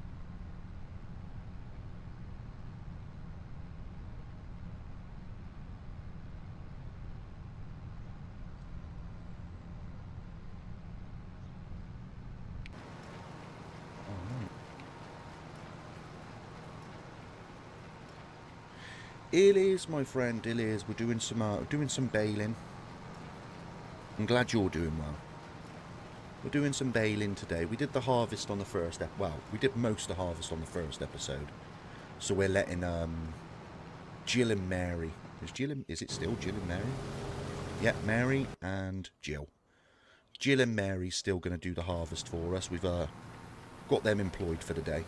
It is, my friend, it is. We're doing some baling. I'm glad you're doing well. We're doing some baling today. We did the harvest on the first well, we did most of the harvest on the first episode. So we're letting Jill and Mary. Is it still Jill and Mary? Yeah, Mary and Jill. Jill and Mary's still going to do the harvest for us. We've got them employed for the day.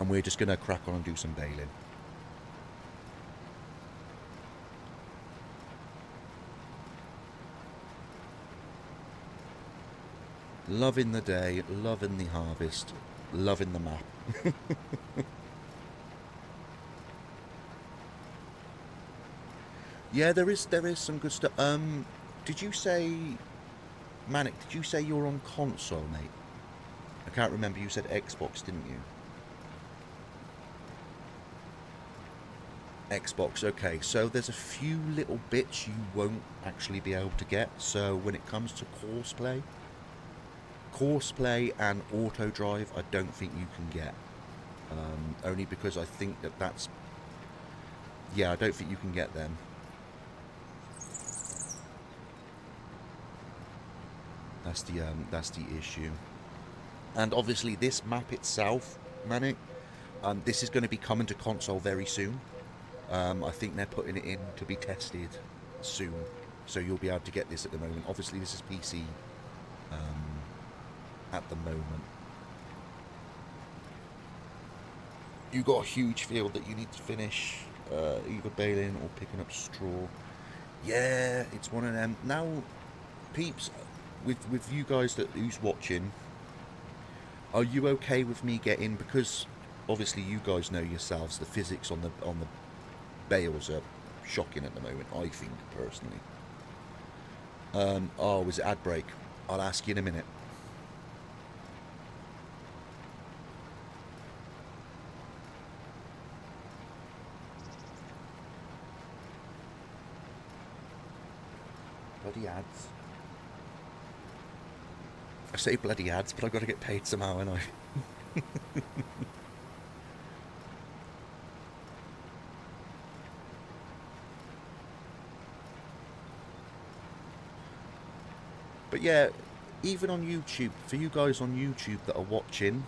And we're just going to crack on and do some baling. Loving the day, loving the harvest, loving the map. Yeah, there is some good stuff. Did you say, Manic, did you say you're on console, mate? I can't remember, you said Xbox, didn't you? Xbox, okay, so there's a few little bits you won't actually be able to get. So when it comes to courseplay and auto drive, I don't think you can get. Only because I think that's... Yeah, I don't think you can get them. That's the issue. And obviously this map itself, Manic, this is going to be coming to console very soon. I think they're putting it in to be tested soon. So you'll be able to get this at the moment. Obviously this is PC at the moment. You've got a huge field that you need to finish, either baling or picking up straw. Yeah, it's one of them. Now, peeps, with you guys who's watching, are you okay with me getting, because obviously you guys know yourselves, the physics on the bales are shocking at the moment, I think, personally. Oh, was it ad break? I'll ask you in a minute. Bloody ads. I say bloody ads, but I've got to get paid somehow, haven't I? But yeah, even on YouTube, for you guys on YouTube that are watching,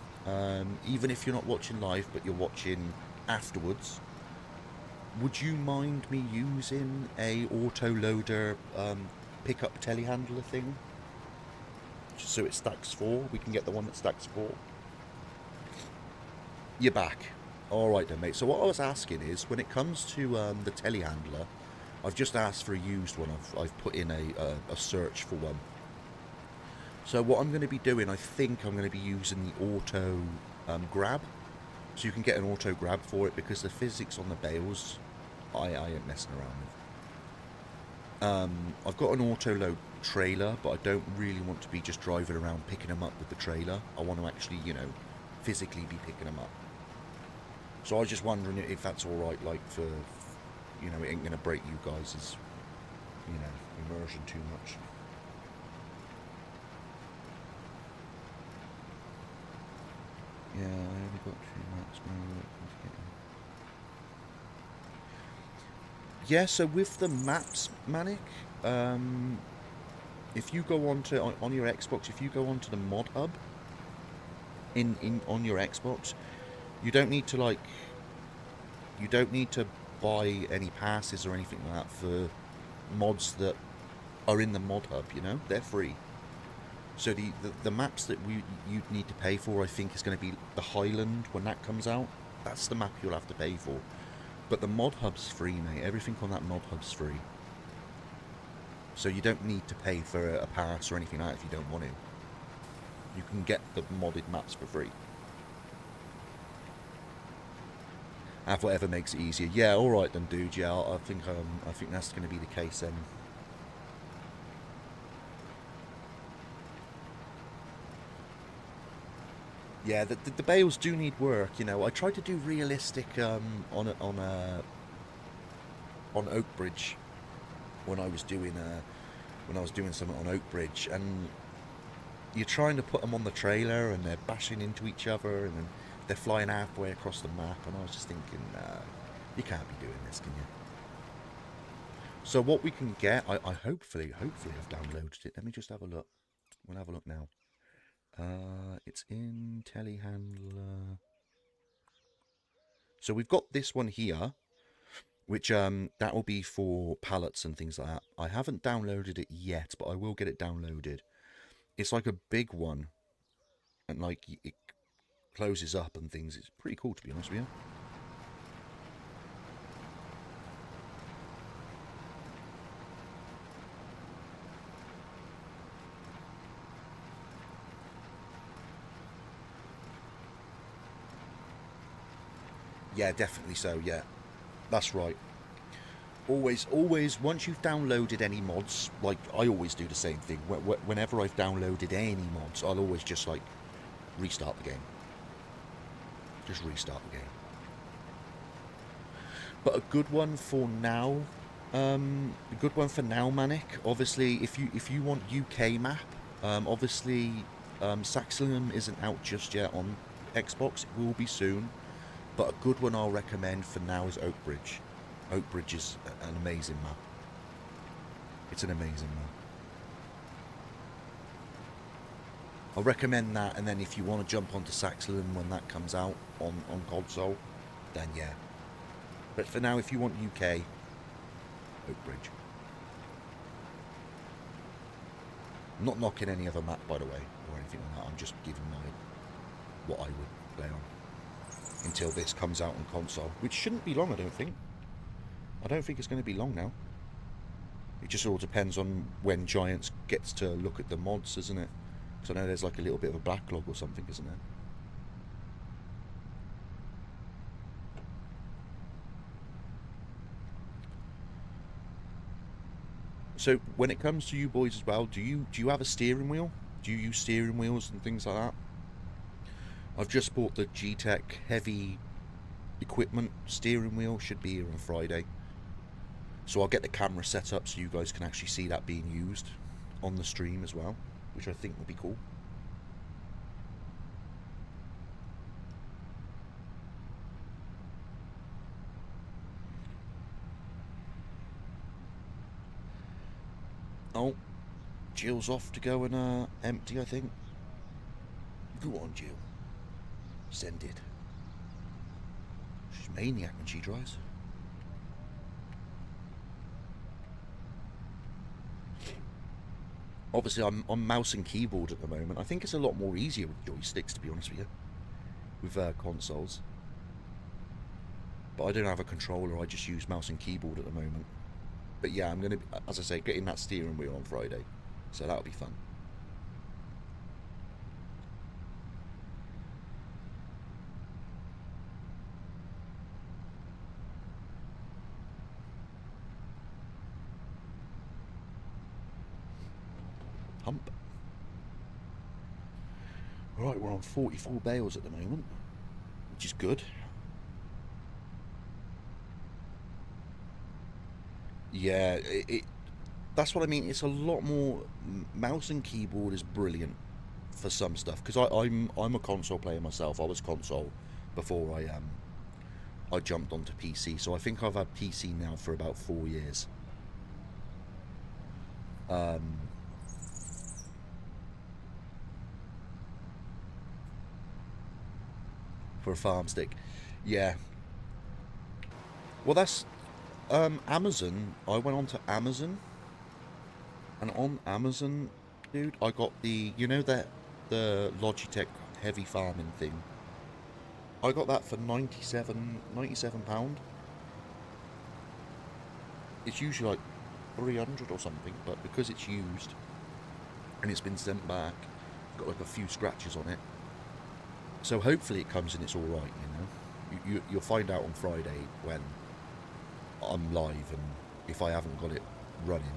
even if you're not watching live, but you're watching afterwards, would you mind me using a auto-loader pickup telehandler thing? Just so it stacks 4. We can get the one that stacks 4. You're back. Alright then, mate. So what I was asking is, when it comes to the telehandler, I've just asked for a used one. I've put in a search for one. So what I'm going to be doing, I think I'm going to be using the auto grab. So you can get an auto grab for it, because the physics on the bales, I ain't messing around with. I've got an auto load trailer, but I don't really want to be just driving around picking them up with the trailer. I want to actually, you know, physically be picking them up. So I was just wondering if that's alright, like, for, you know, it ain't going to break you guys' you know, immersion too much. Yeah, I only got 2 mats now. Yeah, so with the maps, Manic, if you go on your Xbox, if you go onto the mod hub in on your Xbox, you don't need to like you don't need to buy any passes or anything like that for mods that are in the mod hub. You know, they're free. So the maps that you'd need to pay for, I think, is going to be the Highland when that comes out. That's the map you'll have to pay for. But the mod hub's free, mate. Everything on that mod hub's free. So you don't need to pay for a pass or anything like that if you don't want to. You can get the modded maps for free. Have whatever makes it easier. Yeah, all right then, dude. Yeah, I think that's going to be the case then. Yeah, the bales do need work. You know, I tried to do realistic on Oakbridge when I was doing something on Oakbridge, and you're trying to put them on the trailer, and they're bashing into each other, and then they're flying halfway across the map, and I was just thinking, you can't be doing this, can you? So what we can get, I hopefully I've downloaded it. Let me just have a look. We'll have a look now. It's in telehandler. So we've got this one here, which that will be for pallets and things like that. I haven't downloaded it yet, but I will get it downloaded. It's like a big one, and like it closes up and things. It's pretty cool, to be honest with you. Yeah, definitely so, yeah. That's right. Always, once you've downloaded any mods, like, I always do the same thing. Whenever I've downloaded any mods, I'll always just, like, restart the game. Just restart the game. But a good one for now, Manic, obviously, if you want UK map, obviously, Saxlingham isn't out just yet on Xbox. It will be soon. But a good one I'll recommend for now is Oakbridge. Oakbridge is an amazing map. It's an amazing map. I'll recommend that, and then if you want to jump onto Saxlingham when that comes out on console, then yeah. But for now, if you want UK, Oakbridge. I'm not knocking any other map, by the way, or anything like that. I'm just giving what I would play on until this comes out on console, which shouldn't be long, I don't think. I don't think it's going to be long now. It just all depends on when Giants gets to look at the mods, isn't it? Because I know there's like a little bit of a backlog or something, isn't there? So when it comes to you boys as well, do you have a steering wheel? Do you use steering wheels and things like that? I've just bought the G-Tech heavy equipment steering wheel. Should be here on Friday. So I'll get the camera set up so you guys can actually see that being used on the stream as well, which I think will be cool. Oh, Jill's off to go and empty, I think. Go on, Jill. Send it. She's a maniac when she drives. Obviously, I'm on mouse and keyboard at the moment. I think it's a lot more easier with joysticks, to be honest with you, with consoles. But I don't have a controller. I just use mouse and keyboard at the moment. But yeah, I'm going to, as I say, getting that steering wheel on Friday. So that'll be fun. Hump. Right, we're on 44 bales at the moment, which is good. Yeah, that's what I mean. It's a lot more. Mouse and keyboard is brilliant for some stuff, because I'm a console player myself. I was console before I jumped onto PC. So I think I've had PC now for about 4 years. For a farm stick. Yeah. Well, that's Amazon. I went on to Amazon, and on Amazon, dude, I got the, you know, that the Logitech heavy farming thing. I got that for £97. It's usually like 300 or something, but because it's used and it's been sent back, got like a few scratches on it. So hopefully it comes and it's all right, you know. You'll find out on Friday when I'm live, and if I haven't got it running,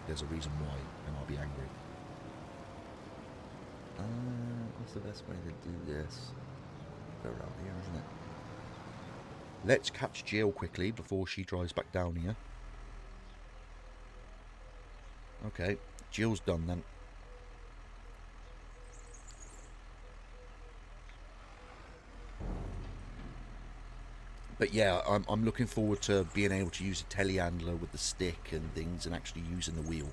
there's a reason why, and I'll be angry. What's the best way to do this? Go around here, isn't it? Let's catch Jill quickly before she drives back down here. Okay, Jill's done then. But yeah, I'm looking forward to being able to use a telehandler with the stick and things, and actually using the wheel.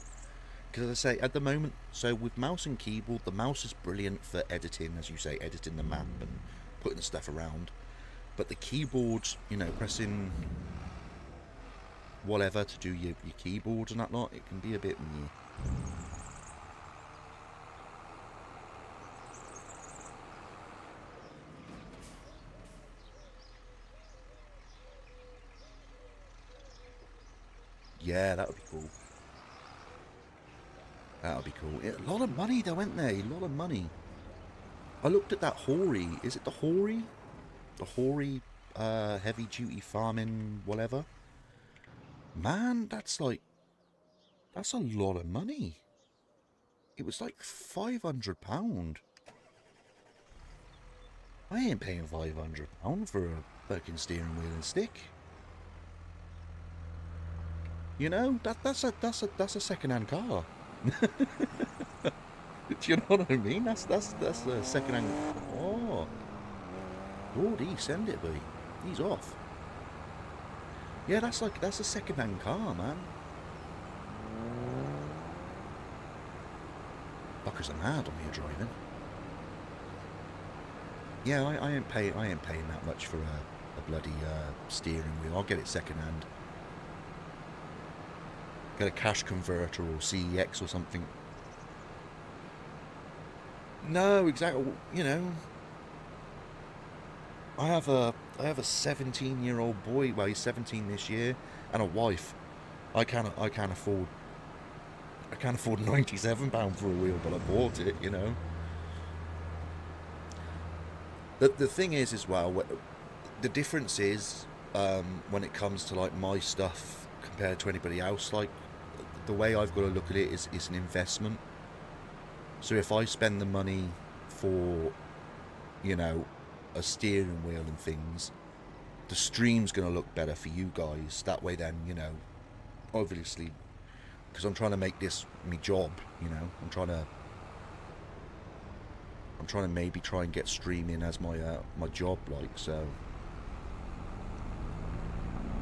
Because as I say, at the moment, so with mouse and keyboard, the mouse is brilliant for editing, as you say, editing the map and putting the stuff around. But the keyboard, you know, pressing whatever to do your keyboard and that lot, it can be a bit meh. Yeah, that would be cool. That would be cool. A lot of money though, isn't there? A lot of money. I looked at that Hori. Is it the Hori? The Hori heavy duty farming whatever. Man, that's a lot of money. It was like £500. I ain't paying £500 for a fucking steering wheel and stick. You know, that's a second-hand car. Do you know what I mean? That's a second-hand. Oh, Lordy, send it, boy. He's off. Yeah, that's a second-hand car, man. Fuckers are mad on here driving. Yeah, I ain't paying that much for a bloody steering wheel. I'll get it second-hand. Get a cash converter or CEX or something. No, exactly. You know, I have a 17-year-old boy. Well, he's 17 this year, and a wife. I can't afford £97 for a wheel, but I bought it. You know. The thing is, as well, the difference is when it comes to like my stuff compared to anybody else. Like, the way I've got to look at it is it's an investment. So if I spend the money for, you know, a steering wheel and things, the stream's going to look better for you guys. That way then, you know, obviously, because I'm trying to make this my job, you know. I'm trying to maybe try and get streaming as my my job, like, so.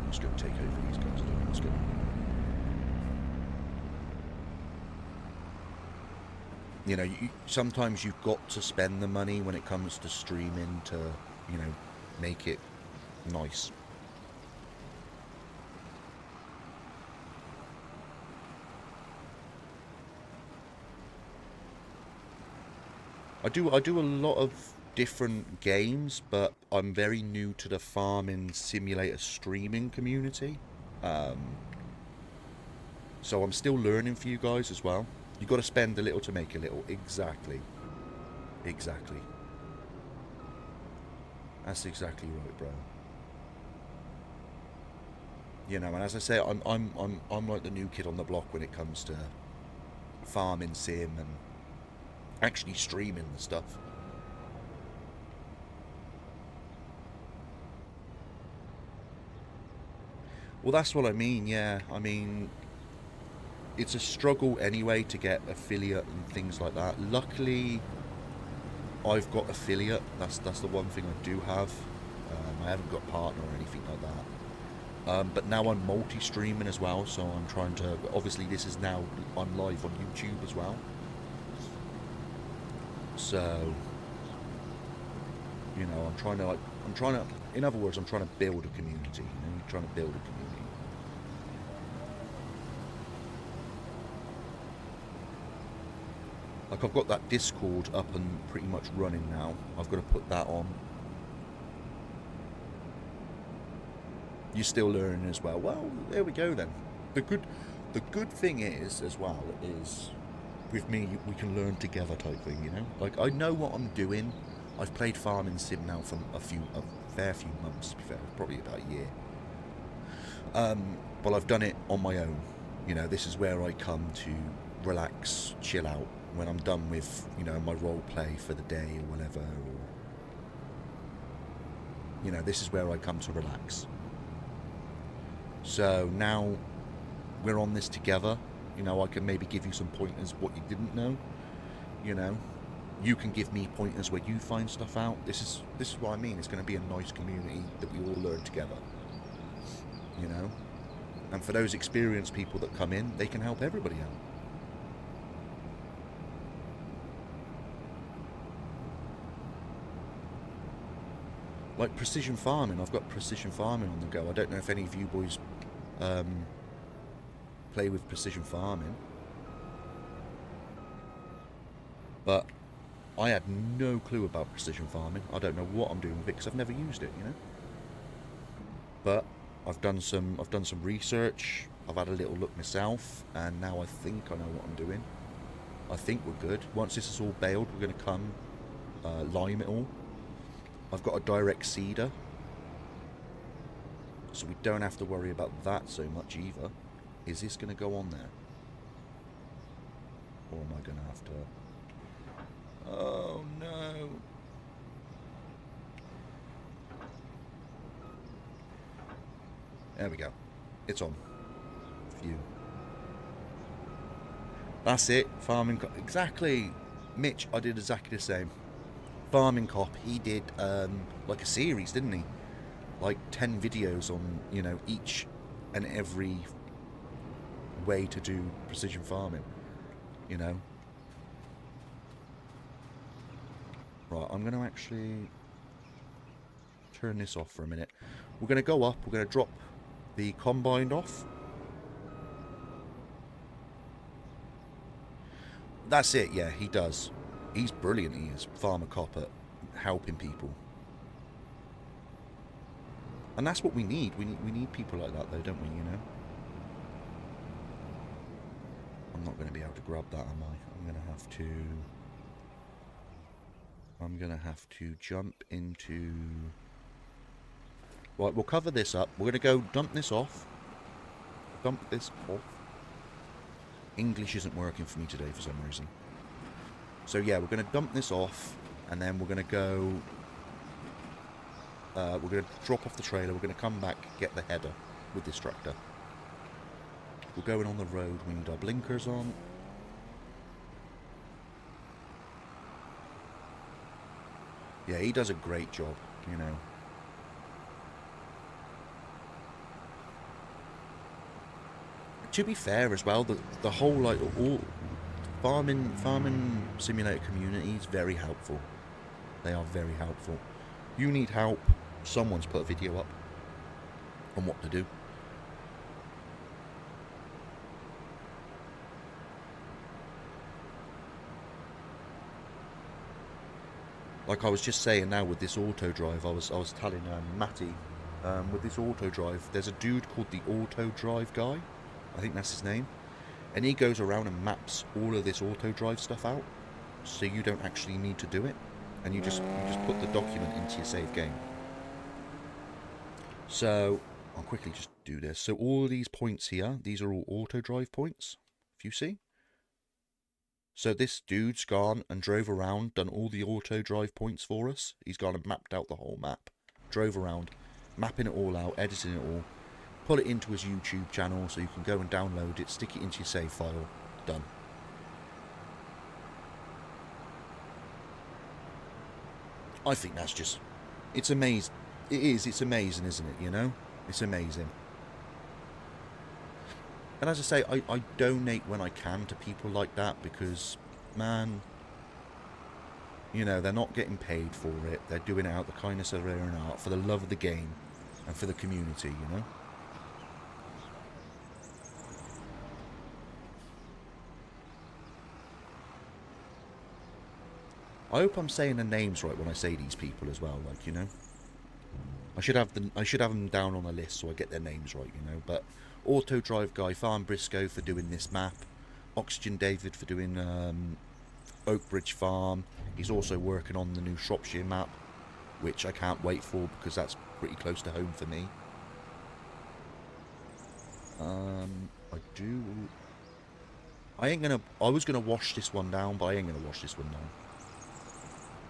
I'm just going to take over these guys. Let's go. You know, sometimes you've got to spend the money when it comes to streaming to, you know, make it nice. I do a lot of different games, but I'm very new to the farming simulator streaming community. So I'm still learning for you guys as well. You've got to spend a little to make a little. Exactly. Exactly. That's exactly right, bro. You know, and as I say, I'm like the new kid on the block when it comes to farming sim and actually streaming the stuff. Well, that's what I mean, yeah. I mean, it's a struggle anyway to get affiliate and things like that. Luckily, I've got affiliate. That's the one thing I do have. I haven't got a partner or anything like that. But now I'm multi-streaming as well, so I'm trying to. Obviously, this is now I'm live on YouTube as well. So, you know, I'm trying to. In other words, I'm trying to build a community. You know, I'm trying to build a community. Like, I've got that Discord up and pretty much running now. I've got to put that on. You're still learning as well. Well, there we go then. The good thing is as well is with me we can learn together type thing. You know, like I know what I'm doing. I've played Farming Sim now for a fair few months. To be fair, probably about a year. But I've done it on my own. You know, this is where I come to relax, chill out when I'm done with, you know, my role play for the day or whatever. Or, you know, this is where I come to relax. So now we're on this together. You know, I can maybe give you some pointers what you didn't know. You know, you can give me pointers where you find stuff out. This is what I mean. It's going to be a nice community that we all learn together. You know, and for those experienced people that come in, they can help everybody out. Like precision farming, I've got precision farming on the go. I don't know if any of you boys play with precision farming, but I had no clue about precision farming. I don't know what I'm doing with it because I've never used it, you know. But I've done some research. I've had a little look myself, and now I think I know what I'm doing. I think we're good. Once this is all baled, we're going to come lime it all. I've got a direct seeder, so we don't have to worry about that so much either. Is this going to go on there? Or am I going to have to... Oh no! There we go. It's on. Phew. That's it. Farming... Exactly! Mitch, I did exactly the same. Farming Cop, he did like a series, didn't he? Like 10 videos on, you know, each and every way to do precision farming, you know. Right, I'm going to actually turn this off for a minute. We're going to go up, we're going to drop the combine off. That's it, yeah, he does. He's brilliant, he is, Farmer Cop, at helping people. And that's what we need. We need people like that, though, don't we, you know? I'm not going to be able to grab that, am I? I'm going to have to jump into... Right, we'll cover this up. We're going to go dump this off. Dump this off. English isn't working for me today for some reason. So yeah, we're going to dump this off, and then we're going to go... we're going to drop off the trailer, we're going to come back, get the header with this tractor. We're going on the road, we need our blinkers on. Yeah, he does a great job, you know. To be fair as well, the whole, like, all... Farming simulator community is very helpful. They are very helpful. You need help, someone's put a video up on what to do. Like I was just saying now with this auto drive, I was telling Matty, with this auto drive, there's a dude called the Auto Drive guy. I think that's his name. And he goes around and maps all of this auto drive stuff out, so you don't actually need to do it, and you just put the document into your save game. So I'll quickly just do this. So all of these points here, these are all auto drive points, if you see. So this dude's gone and drove around, done all the auto drive points for us. He's gone and mapped out the whole map, drove around, mapping it all out, editing it all. Put it into his YouTube channel so you can go and download it, stick it into your save file, done. I think that's just, it's amazing. It is. It's amazing, isn't it? You know, it's amazing. And as I say, I donate when I can to people like that because, man, you know, they're not getting paid for it. They're doing it out the kindness of their own heart, for the love of the game, and for the community. You know. I hope I'm saying the names right when I say these people as well. Like, you know, I should have them down on a list so I get their names right. You know, but Auto Drive Guy, Farm Briscoe for doing this map, Oxygen David for doing Oakbridge Farm. He's also working on the new Shropshire map, which I can't wait for because that's pretty close to home for me. I do. I ain't gonna. I was gonna wash this one down, but I ain't gonna wash this one down.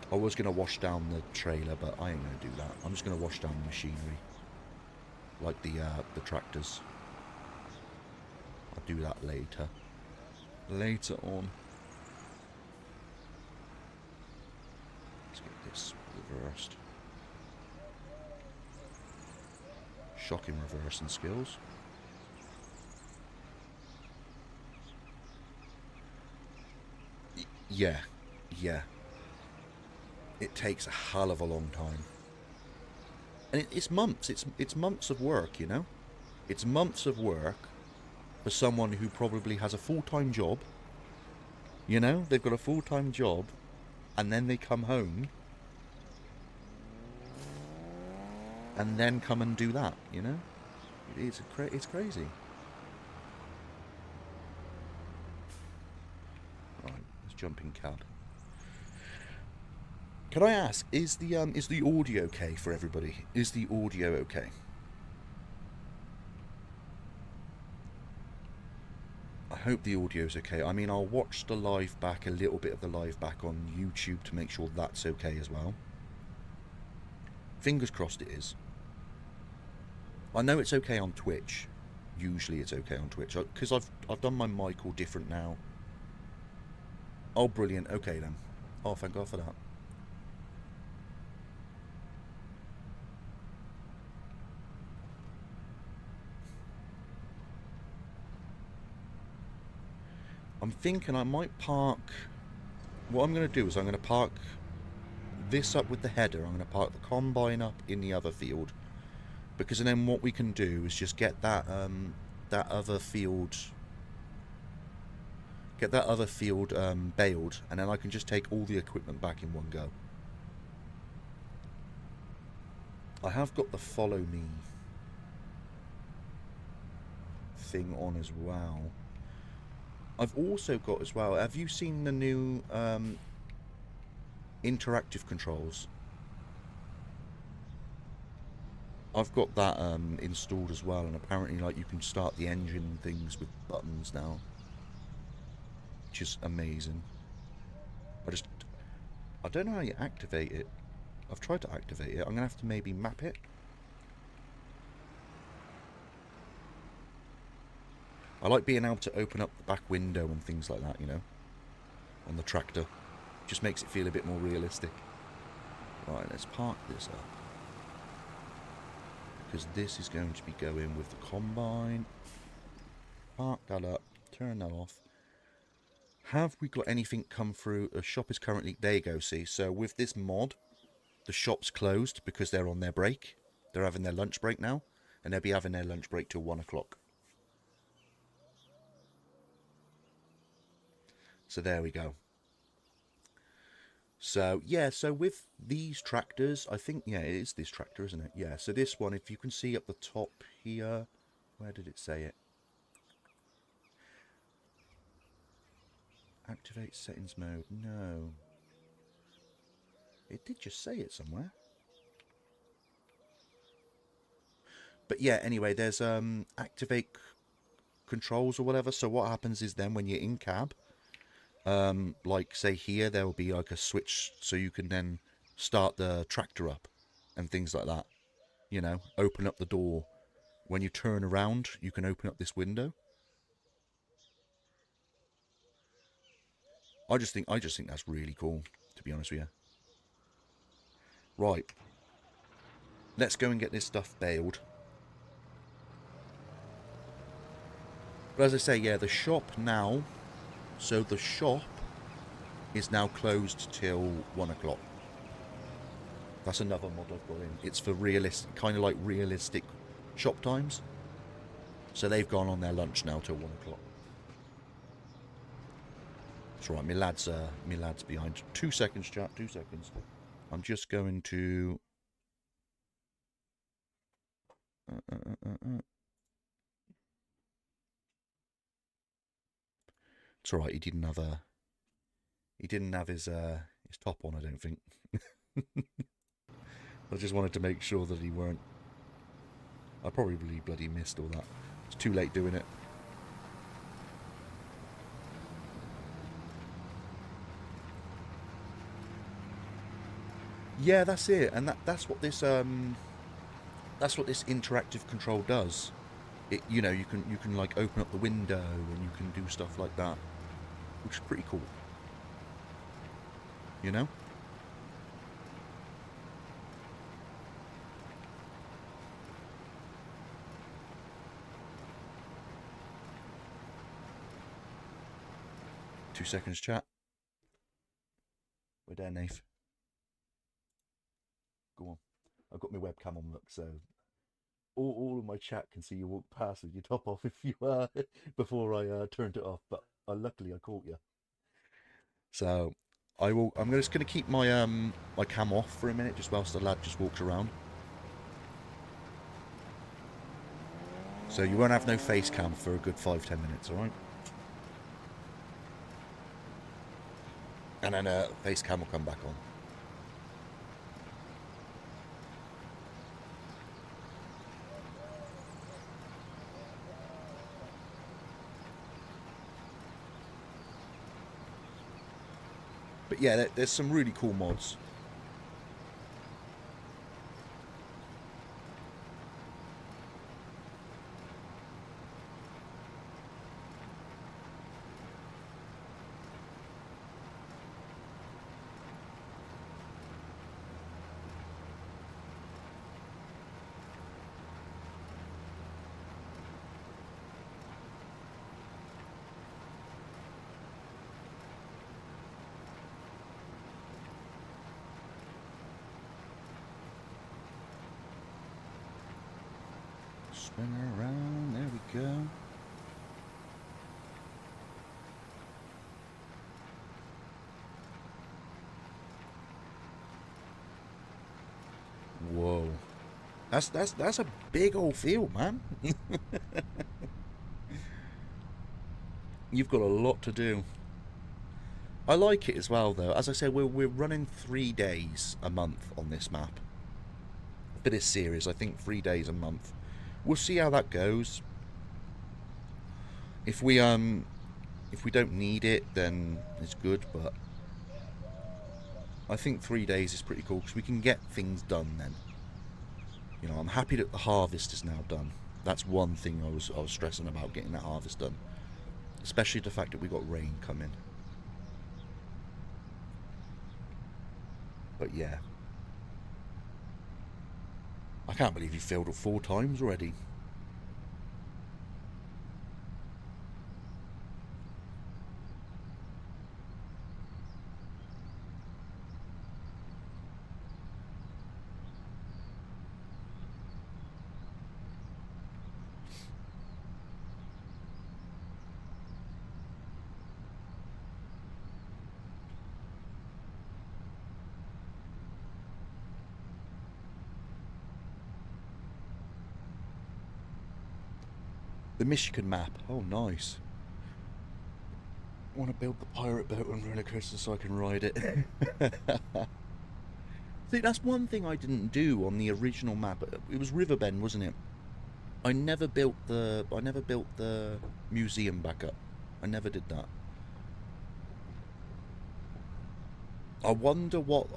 I was gonna wash down the trailer, but I ain't gonna do that. I'm just gonna wash down the machinery, like the tractors. I'll do that later. Later on. Let's get this reversed. Shocking reversing skills. Yeah, yeah. It takes a hell of a long time, and it's months. It's months of work, you know. It's months of work for someone who probably has a full-time job. You know, they've got a full-time job, and then they come home, and then come and do that. You know, it's crazy. Right, let's jump in cab. Can I ask, is the audio okay for everybody? Is the audio okay? I hope the audio's okay. I mean, I'll watch the live back, a little bit of the live back on YouTube to make sure that's okay as well. Fingers crossed it is. I know it's okay on Twitch. Usually it's okay on Twitch because I've done my mic all different now. Oh, brilliant. Okay then. Oh, thank God for that. I'm thinking I might park. What I'm going to do is I'm going to park this up with the header. I'm going to park the combine up in the other field, because then what we can do is just get that other field, bailed, and then I can just take all the equipment back in one go. I have got the follow me thing on as well. I've also got as well. Have you seen the new interactive controls? I've got that installed as well, and apparently, like, you can start the engine and things with buttons now, which is amazing. I don't know how you activate it. I've tried to activate it. I'm gonna have to maybe map it. I like being able to open up the back window and things like that, you know, on the tractor. Just makes it feel a bit more realistic. Right, let's park this up, because this is going to be going with the combine. Park that up, turn that off. Have we got anything come through? The shop is currently, there you go, see. So with this mod, the shop's closed because they're on their break. They're having their lunch break now, and they'll be having their lunch break till 1 o'clock. So there we go. So yeah, so with these tractors, I think, yeah, it is this tractor, isn't it? Yeah, so this one, if you can see up the top here, where did it say it? Activate settings mode. No, it did just say it somewhere. But yeah, anyway, there's activate controls or whatever. So what happens is then when you're in cab, like say here, there will be like a switch so you can then start the tractor up and things like that. You know, open up the door. When you turn around, you can open up this window. I just think that's really cool, to be honest with you. Right. let's go and get this stuff bailed. But as I say, yeah, the shop now, so the shop is now closed till 1 o'clock. That's another mod I've got in. It's for realistic, kind of like realistic shop times. So they've gone on their lunch now till 1 o'clock. It's alright, my lad's behind. 2 seconds, chat, 2 seconds. I'm just going to... It's alright, he didn't have his top on, I don't think. I just wanted to make sure that he weren't... I probably bloody missed all that. It's too late doing it. Yeah, that's it, and that's what this interactive control does. It, you know, you can like open up the window and you can do stuff like that, which is pretty cool. You know? Two seconds, chat. We're there, Nath. Go on. I've got my webcam on, look, so all of my chat can see you walk past with your top off if you before I turned it off, but luckily I caught you. So I'm just going to keep my my cam off for a minute, just whilst the lad just walks around. So you won't have no face cam for a good 5-10 minutes, all right? And then face cam will come back on. But yeah, there's some really cool mods. Spin around, there we go. Whoa. That's a big old field, man. You've got a lot to do. I like it as well, though. As I said, we're running 3 days a month on this map. For this series, I think 3 days a month. We'll see how that goes. If we don't need it, then it's good, but I think 3 days is pretty cool because we can get things done then. You know, I'm happy that the harvest is now done. That's one thing I was stressing about, getting that harvest done. Especially the fact that we got rain coming. But yeah. I can't believe you filled it 4 times already. The Michigan map. Oh, nice. I want to build the pirate boat on roller coaster so I can ride it. See, that's one thing I didn't do on the original map. It was Riverbend, wasn't it? I never built the museum back up. I never did that. I wonder what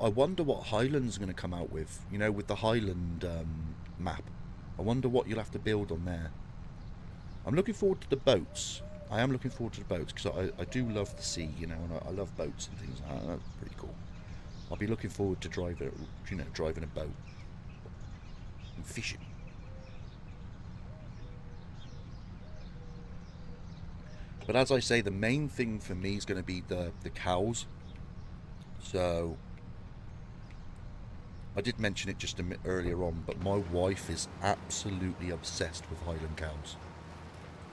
Highland's going to come out with. You know, with the Highland map. I wonder what you'll have to build on there. I'm looking forward to the boats. I am looking forward to the boats because I do love the sea, you know, and I love boats and things like that. That's pretty cool. I'll be looking forward to driving a boat. and fishing. But as I say, the main thing for me is going to be the cows. So I did mention it just a bit earlier on, but my wife is absolutely obsessed with Highland cows.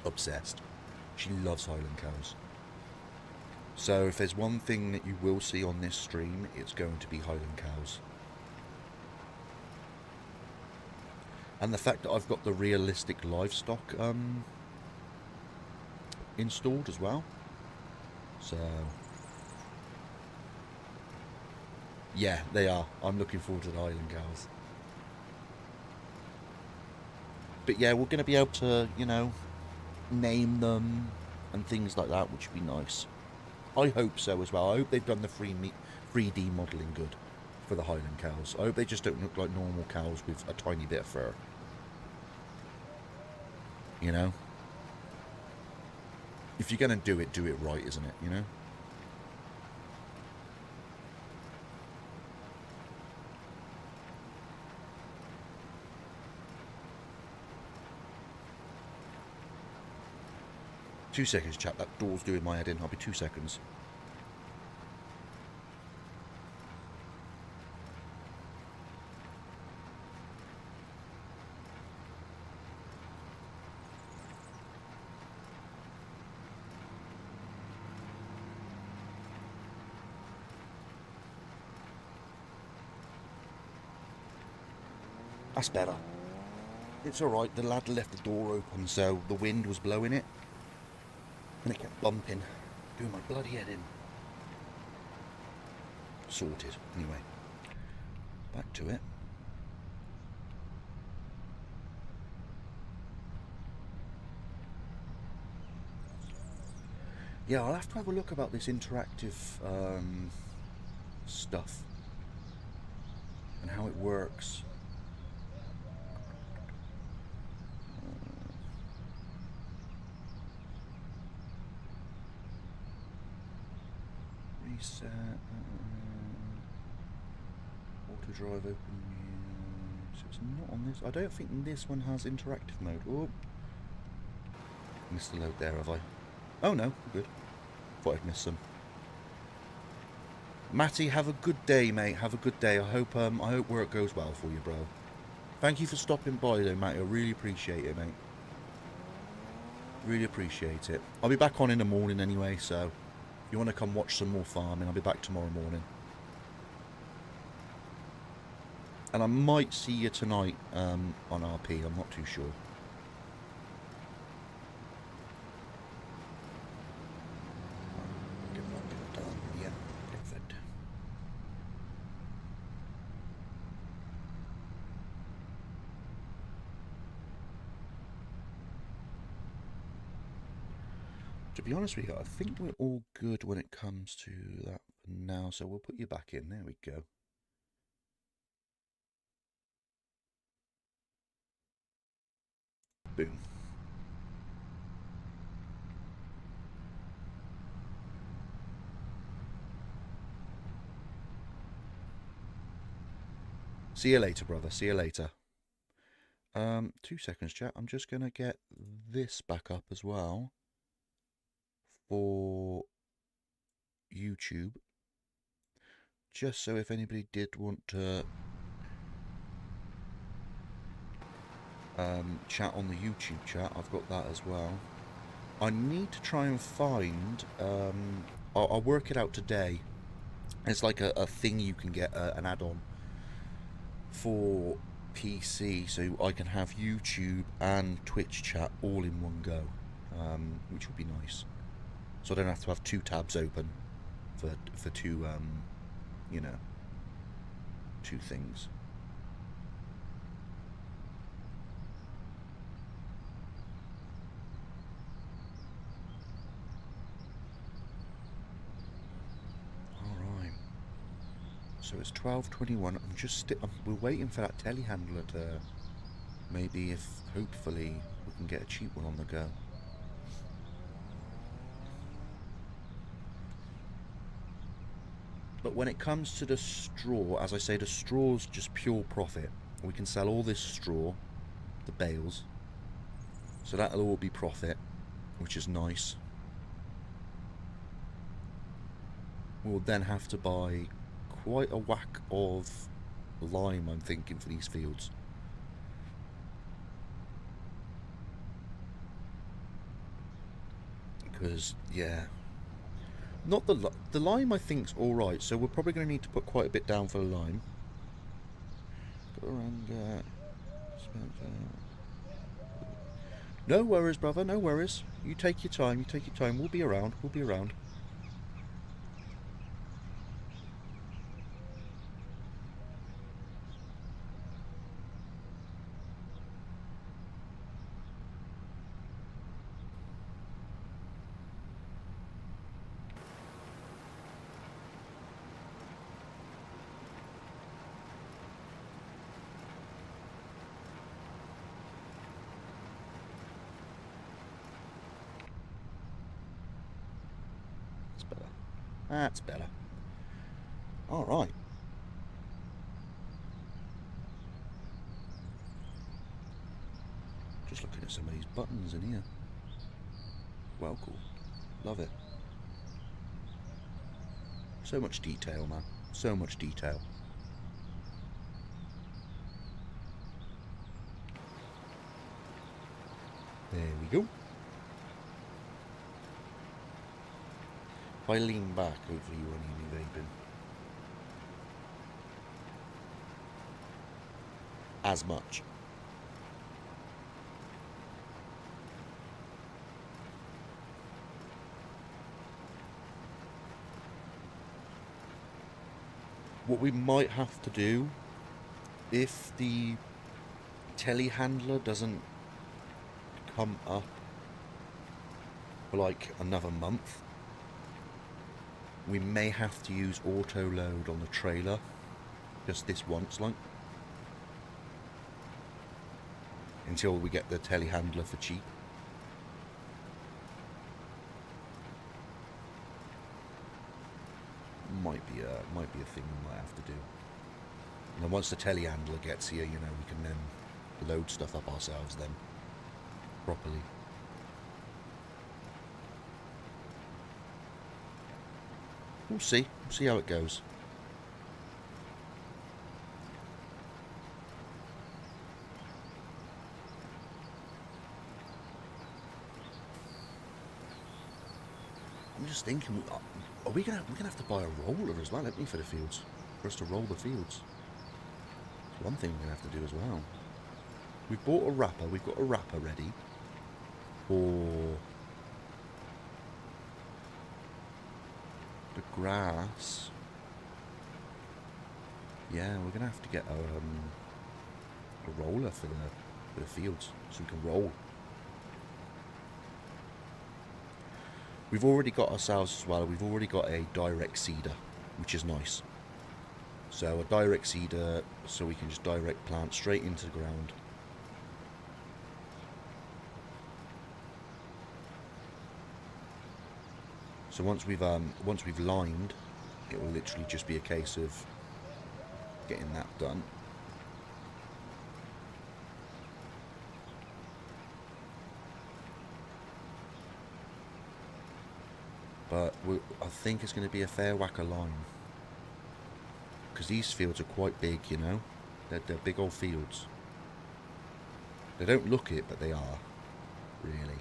Obsessed. She loves Highland cows. So if there's one thing that you will see on this stream, it's going to be Highland cows. And the fact that I've got the realistic livestock installed as well. So yeah, they are. I'm looking forward to the Highland cows. But yeah, we're going to be able to, you know, name them and things like that, which would be nice. I hope so as well. I hope they've done the 3D modelling good for the Highland cows. I hope they just don't look like normal cows with a tiny bit of fur. You know? If you're going to do it right, isn't it? You know? Two seconds, chap. That door's doing my head in. I'll be 2 seconds. That's better. It's alright, the lad left the door open, so the wind was blowing it. And it kept bumping, doing my bloody head in. Sorted. Anyway, back to it. Yeah, I'll have to have a look about this interactive stuff and how it works. Reset. Auto drive open. So it's not on this. I don't think this one has interactive mode. Oh, missed the load there, have I? Oh no, we're good. Thought I'd missed some. Matty, have a good day, mate. Have a good day. I hope work goes well for you, bro. Thank you for stopping by, though, Matty. I really appreciate it, mate. Really appreciate it. I'll be back on in the morning anyway, so if you want to come watch some more farming, I'll be back tomorrow morning. And I might see you tonight on RP. I'm not too sure. To be honest with you, I think we're all good when it comes to that for now, so we'll put you back in. There we go. Boom. See you later, brother. See you later. 2 seconds, chat. I'm just going to get this back up as well for YouTube. Just so if anybody did want to chat on the YouTube chat, I've got that as well. I need to try and find, I'll work it out today. It's like a thing you can get, an add-on for PC, so I can have YouTube and Twitch chat all in one go, which would be nice. So I don't have to have 2 tabs open for two, you know, 2 things. So it's 12:21. We're waiting for that telehandler to maybe, if hopefully we can get a cheap one on the go. But when it comes to the straw, as I say, the straw's just pure profit. We can sell all this straw, the bales, so that'll all be profit, which is nice. We'll then have to buy quite a whack of lime, I'm thinking, for these fields. Because, yeah, not the lime I think's all right, so we're probably going to need to put quite a bit down for the lime. Go around. No worries, brother. No worries. You take your time. You take your time. We'll be around. We'll be around. That's better. Alright. Just looking at some of these buttons in here. Well, cool. Love it. So much detail, man. So much detail. There we go. If I lean back, hopefully you won't hear me vaping. As much. What we might have to do, if the telehandler doesn't come up for like another month, we may have to use auto load on the trailer just this once, like, until we get the telehandler for cheap. Might be a thing we might have to do. And then once the telehandler gets here, you know, we can then load stuff up ourselves then properly. We'll see. We'll see how it goes. I'm just thinking, we're gonna have to buy a roller as well, haven't we, for the fields, for us to roll the fields. That's one thing we're gonna have to do as well. We've bought a wrapper. We've got a wrapper ready for the grass. Yeah, we're gonna have to get a roller for the fields so we can roll. We've already got ourselves as well. We've already got a direct seeder, which is nice. So a direct seeder, so we can just direct plant straight into the ground. So once we've lined, it will literally just be a case of getting that done. But I think it's going to be a fair whack of line, because these fields are quite big, you know. They're big old fields. They don't look it, but they are, really.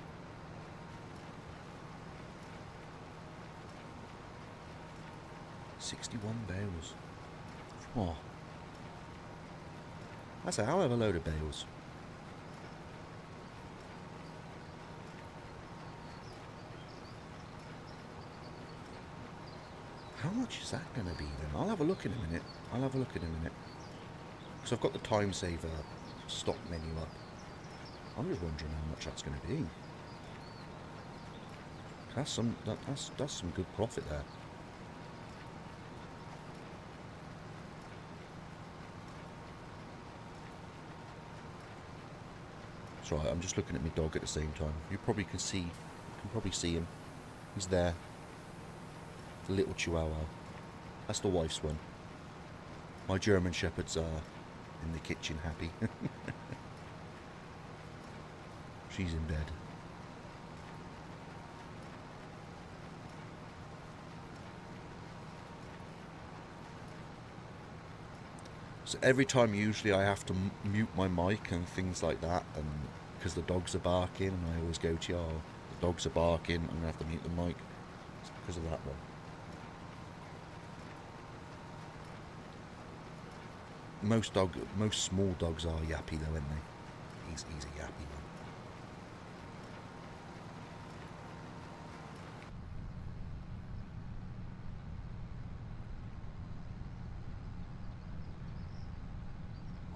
$61 bales. Oh, that's a hell of a load of bales. How much is that going to be then? I'll have a look in a minute. Because I've got the time saver stock menu up. I'm just wondering how much that's going to be. That's some good profit there. It's right, I'm just looking at my dog at the same time. You probably can probably see him. He's there. The little Chihuahua. That's the wife's one. My German Shepherds are in the kitchen happy. She's in bed. So every time usually I have to mute my mic and things like that, and because the dogs are barking, and I always go to you, oh, the dogs are barking, I'm going to have to mute the mic. It's because of that one. Most small dogs are yappy though, aren't they? He's a yappy one.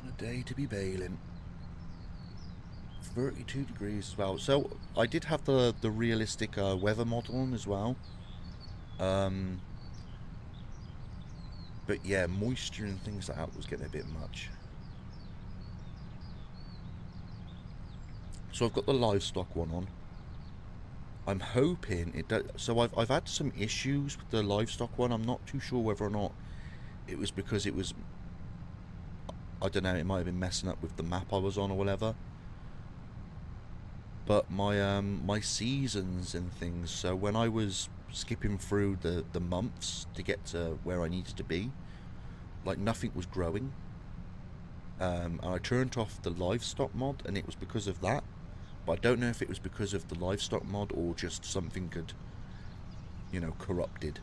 On a day to be bailing. 32 degrees as well. So I did have the realistic weather model on as well. But yeah, moisture and things like that was getting a bit much. So I've got the livestock one on. I'm hoping it does. So I've had some issues with the livestock one. I'm not too sure whether or not it was because it was, I don't know, it might have been messing up with the map I was on or whatever. But my seasons and things, so when I was skipping through the months to get to where I needed to be, like nothing was growing. And I turned off the livestock mod, and it was because of that. But I don't know if it was because of the livestock mod or just something had, corrupted.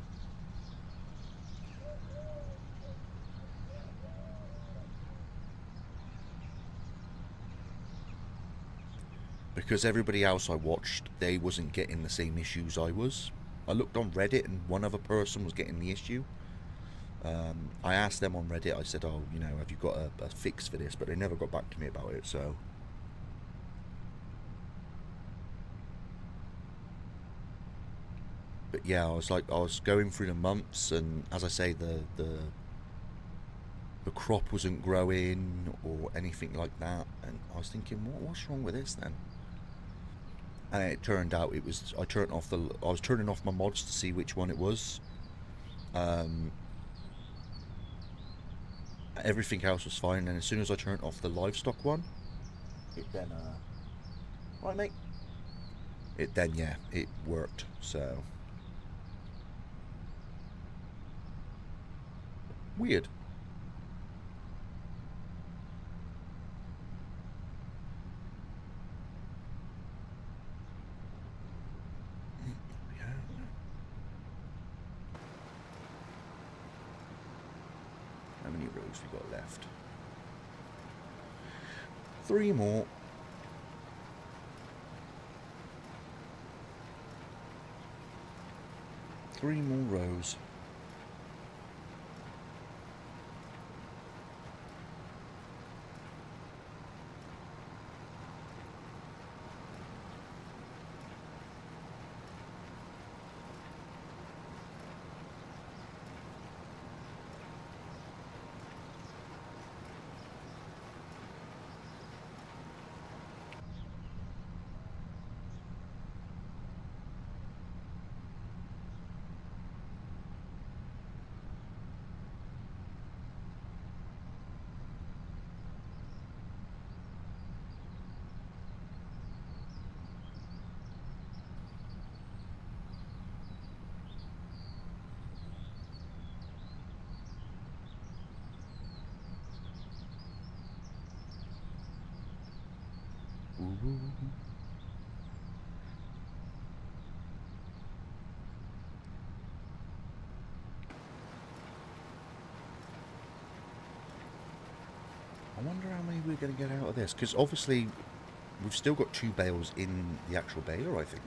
Because everybody else I watched, they wasn't getting the same issues I was. I looked on Reddit and one other person was getting the issue. I asked them on Reddit, I said, oh, have you got a fix for this? But they never got back to me about it, so... But yeah, I was going through the months, and as I say, the crop wasn't growing or anything like that, and I was thinking, what's wrong with this then? And it turned out it was I was turning off my mods to see which one it was. Everything else was fine, and as soon as I turned off the livestock one, it then right mate, it then it worked. So weird. How many rows we got left? 3 more. Three more rows. Ooh. I wonder how many we're going to get out of this, because obviously we've still got 2 bales in the actual baler, I think.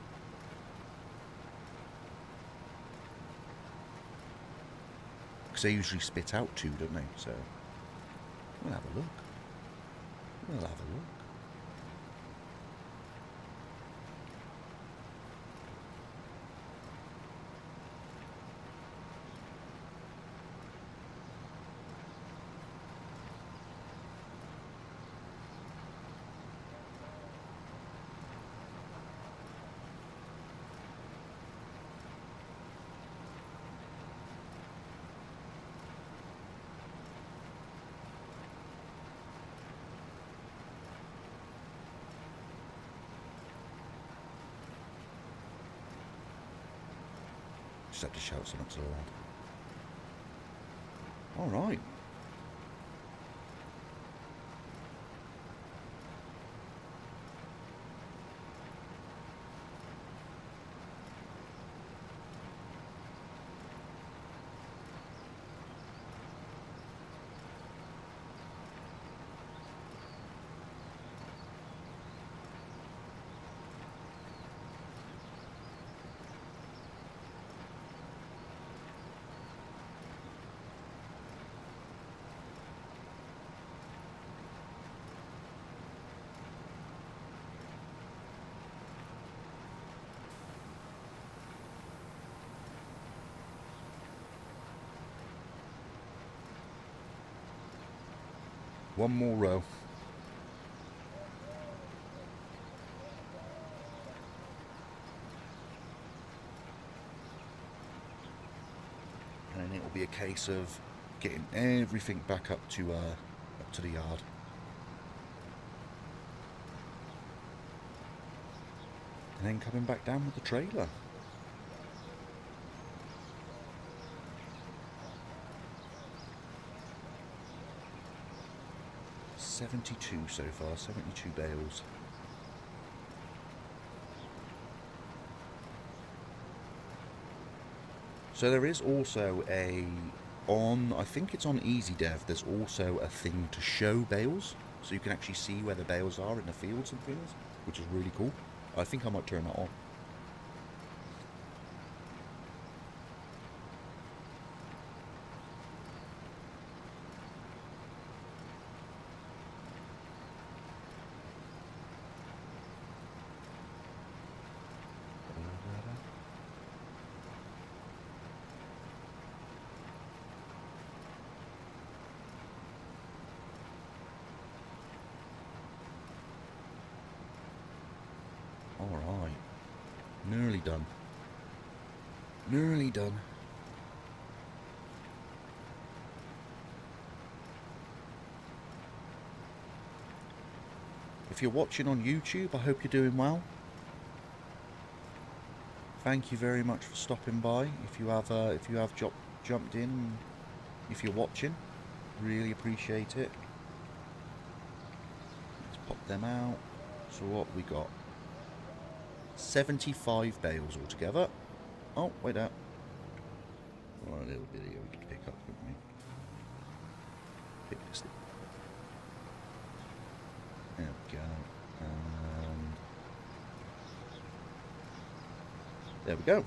Because they usually spit out 2, don't they? So we'll have a look. We'll have a look. just had to shout something to the lad. Alright. One more row. And it will be a case of getting everything back up to the yard. And then coming back down with the trailer. $72 so far, 72 bales. So there is also I think it's on Easy Dev, there's also a thing to show bales. So you can actually see where the bales are in the fields and things, which is really cool. I think I might turn that on. Alright, nearly done. Nearly done. If you're watching on YouTube, I hope you're doing well. Thank you very much for stopping by. If you have jumped in, if you're watching, really appreciate it. Let's pop them out. So what we got? 75 bales altogether. Oh, wait up. Oh, a little bit here we can pick up, couldn't we? Pick this thing. There we go. There we go.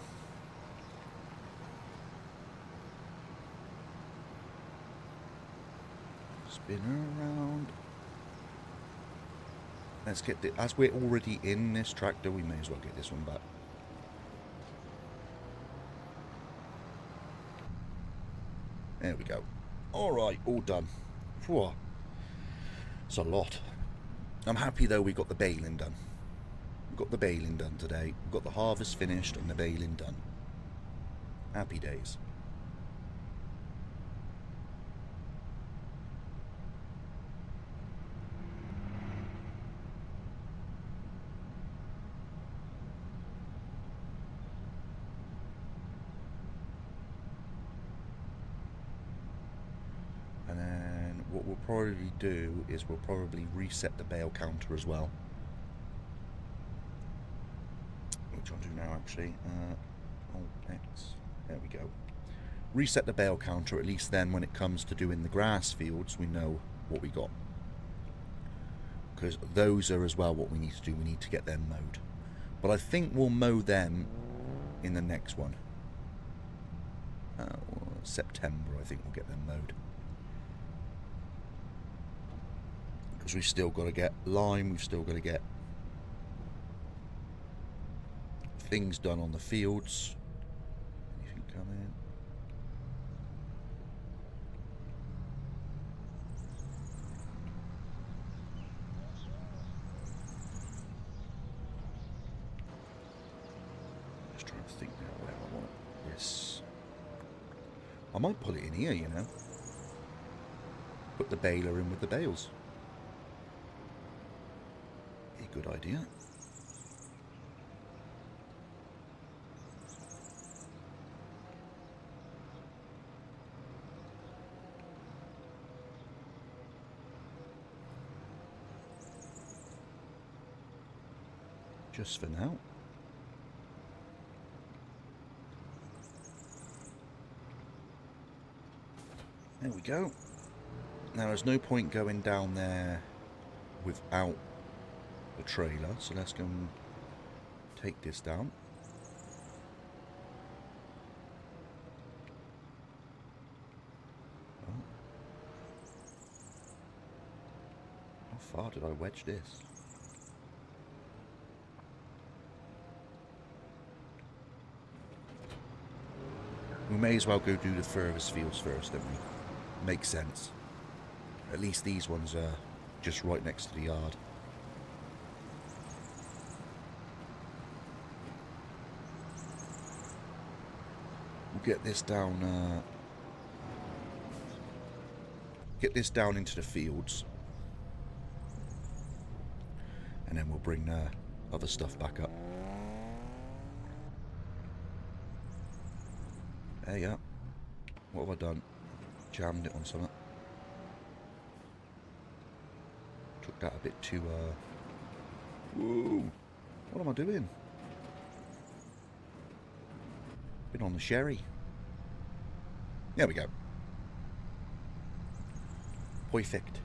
Spin around. Let's get the, as we're already in this tractor, we may as well get this one back. There we go. Alright, all done. Whew. It's a lot. I'm happy though we got the baling done. We've got the baling done today. We've got the harvest finished and the baling done. Happy days. And then what we'll probably do is we'll probably reset the bale counter as well. Which I'll do now actually. Alt X. There we go. Reset the bale counter, at least then when it comes to doing the grass fields we know what we got. Because those are as well what we need to do. We need to get them mowed. But I think we'll mow them in the next one. September I think we'll get them mowed. Because we've still got to get lime, we've still got to get things done on the fields. Anything come in? Just trying to think now where I want this. I might put it in here, you know. Put the baler in with the bales. Be a good idea. just for now. There we go. Now there's no point going down there without the trailer, so let's go and take this down. Oh. How far did I wedge this? We may as well go do the furthest fields first, don't we? Makes sense. At least these ones are just right next to the yard. We'll get this down. Get this down into the fields, and then we'll bring other stuff back up. There you go. What have I done? Jammed it on something. Took that a bit too, whoa! What am I doing? Been on the sherry. There we go. Perfect.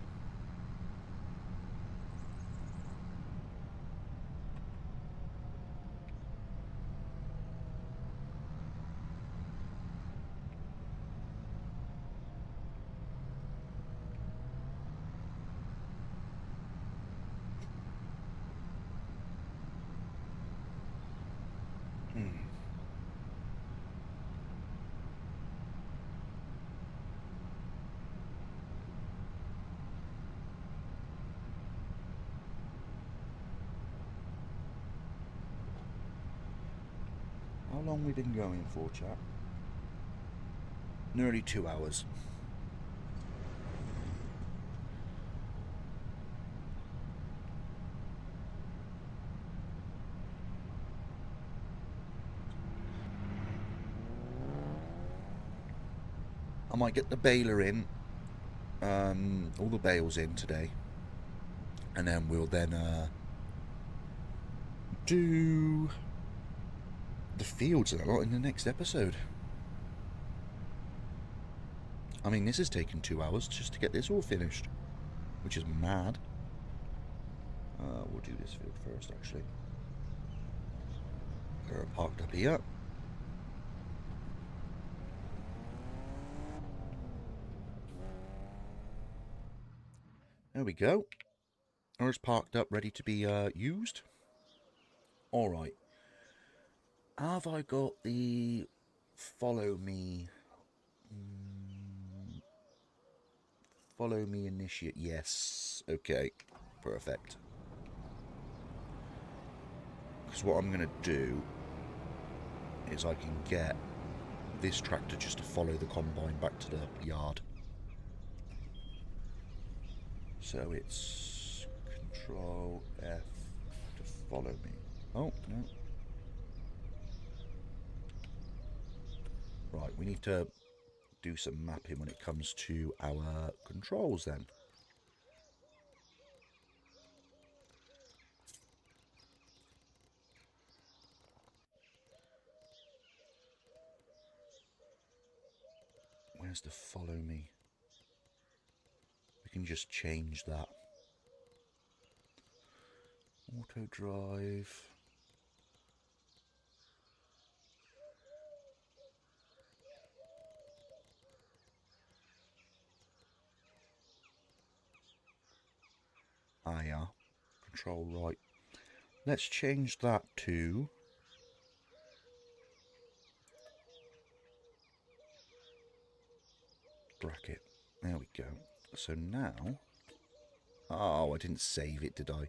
How long we been going for, chap? Nearly 2 hours. I might get the baler in, all the bales in today, and then we'll do the fields and a lot in the next episode. I mean, this has taken 2 hours just to get this all finished, which is mad. We'll do this field first, actually. They're parked up here. There we go. Ours parked up, ready to be used. Alright. Have I got the follow me? Follow me initiate. Yes. Okay. Perfect. Because what I'm going to do is I can get this tractor just to follow the combine back to the yard. So it's Control F to follow me. Oh, no. Right, we need to do some mapping when it comes to our controls then. Where's the follow me? We can just change that. Auto drive. Ah, yeah. Control right. Let's change that to bracket. There we go. So now... Oh, I didn't save it, did I?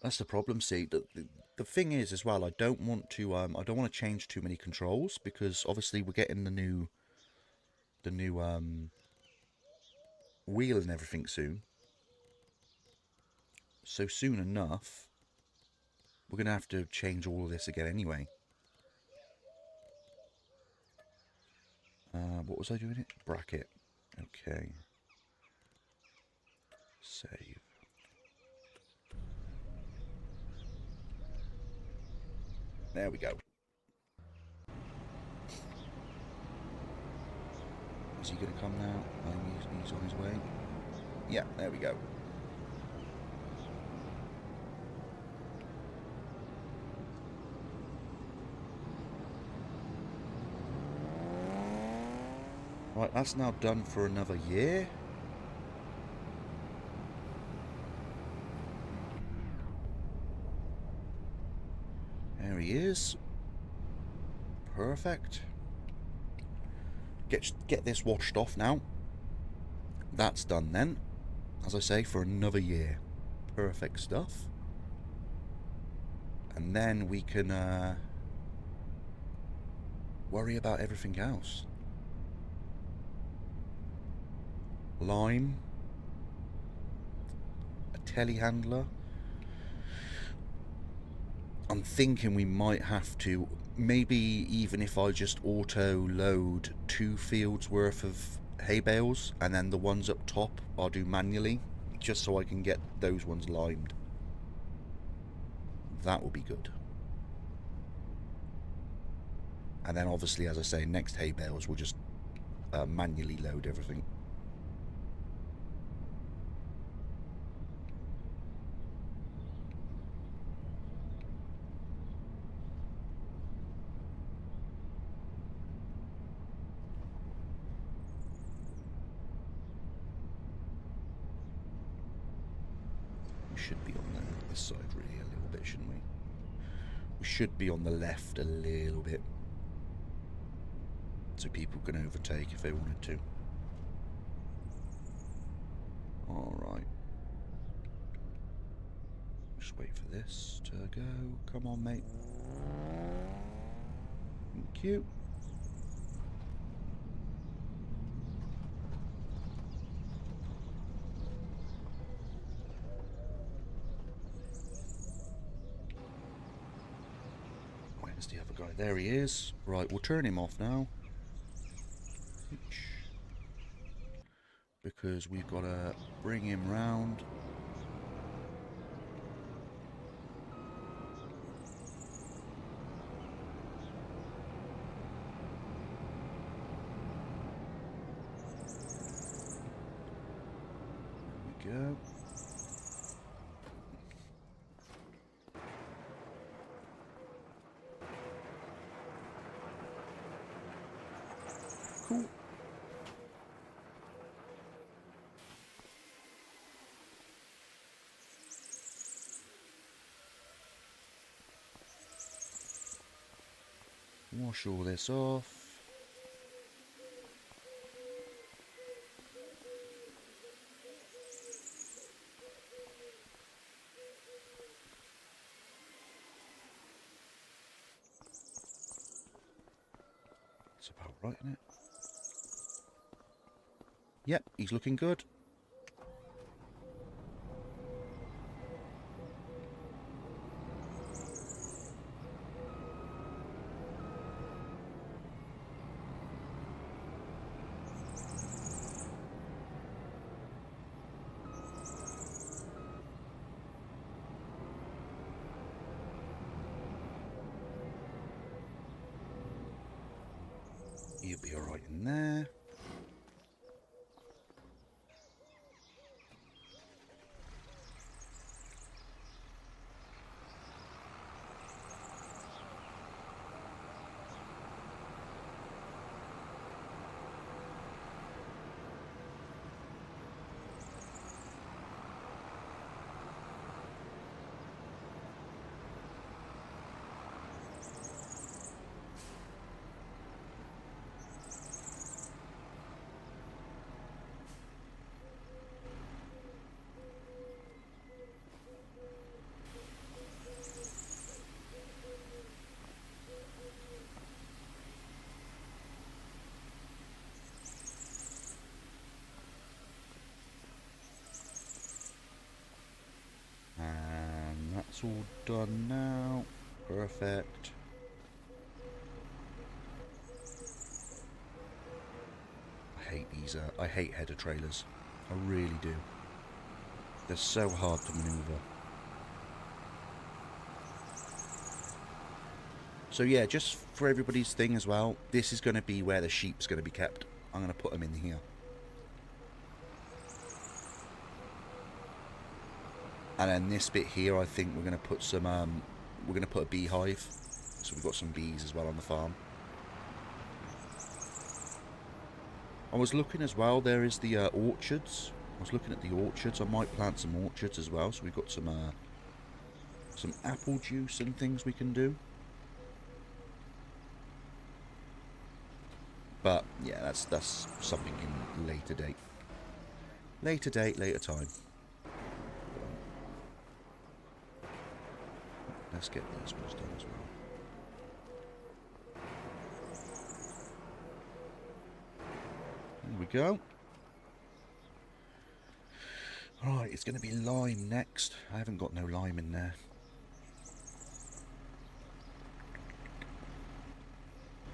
That's the problem. See, the thing is as well, I don't want to change too many controls, because obviously we're getting the new wheel and everything soon. So soon enough, we're going to have to change all of this again anyway. What was I doing it? Bracket. Okay. Save. There we go. Is he going to come now? Oh, he's on his way. Yeah, there we go. Right, that's now done for another year. There he is. Perfect. Get this washed off now. That's done then. As I say, for another year. Perfect stuff. And then we can worry about everything else. Lime. A telehandler. I'm thinking we might have to, maybe even if I just auto load 2 fields worth of hay bales, and then the ones up top I'll do manually, just so I can get those ones limed. That will be good. And then obviously, as I say, next hay bales we'll just manually load everything. Should be on this side really a little bit, shouldn't we? We should be on the left a little bit, so people can overtake if they wanted to. Alright. Just wait for this to go. Come on, mate. Thank you. Where's the other guy? There he is. Right, we'll turn him off now. Because we've got to bring him round. There we go. Cool. Wash all this off. That's about right, isn't it? Yep, he's looking good. He'll be alright in there. And that's all done now. Perfect. I hate these. I hate header trailers. I really do. They're so hard to maneuver. So yeah, just for everybody's thing as well, this is going to be where the sheep's going to be kept. I'm going to put them in here. And then this bit here, I think we're going to put some, we're going to put a beehive. So we've got some bees as well on the farm. I was looking as well, there is the orchards. I was looking at the orchards. I might plant some orchards as well. So we've got some apple juice and things we can do. But yeah, that's something in later date. Later date, later time. Let's get this one done as well. There we go. Right, it's going to be lime next. I haven't got no lime in there.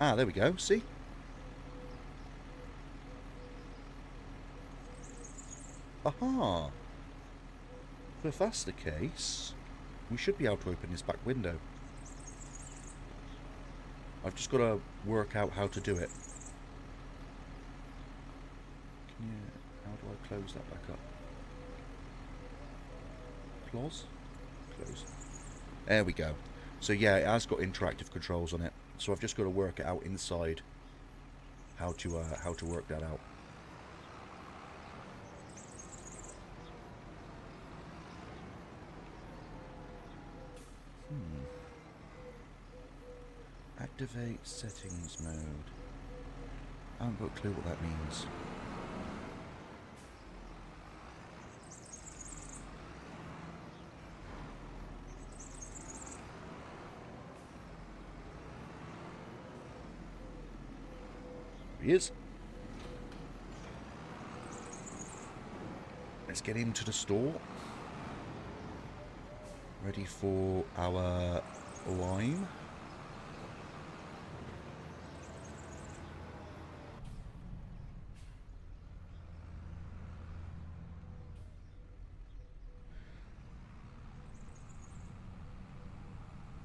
Ah, there we go. See? Aha! But if that's the case, we should be able to open this back window. I've just got to work out how to do it. How do I close that back up? Close? Close. There we go. So yeah, it has got interactive controls on it. So I've just got to work it out inside how to work that out. Activate settings mode. I haven't got a clue what that means. He is. Let's get into the store. Ready for our lime.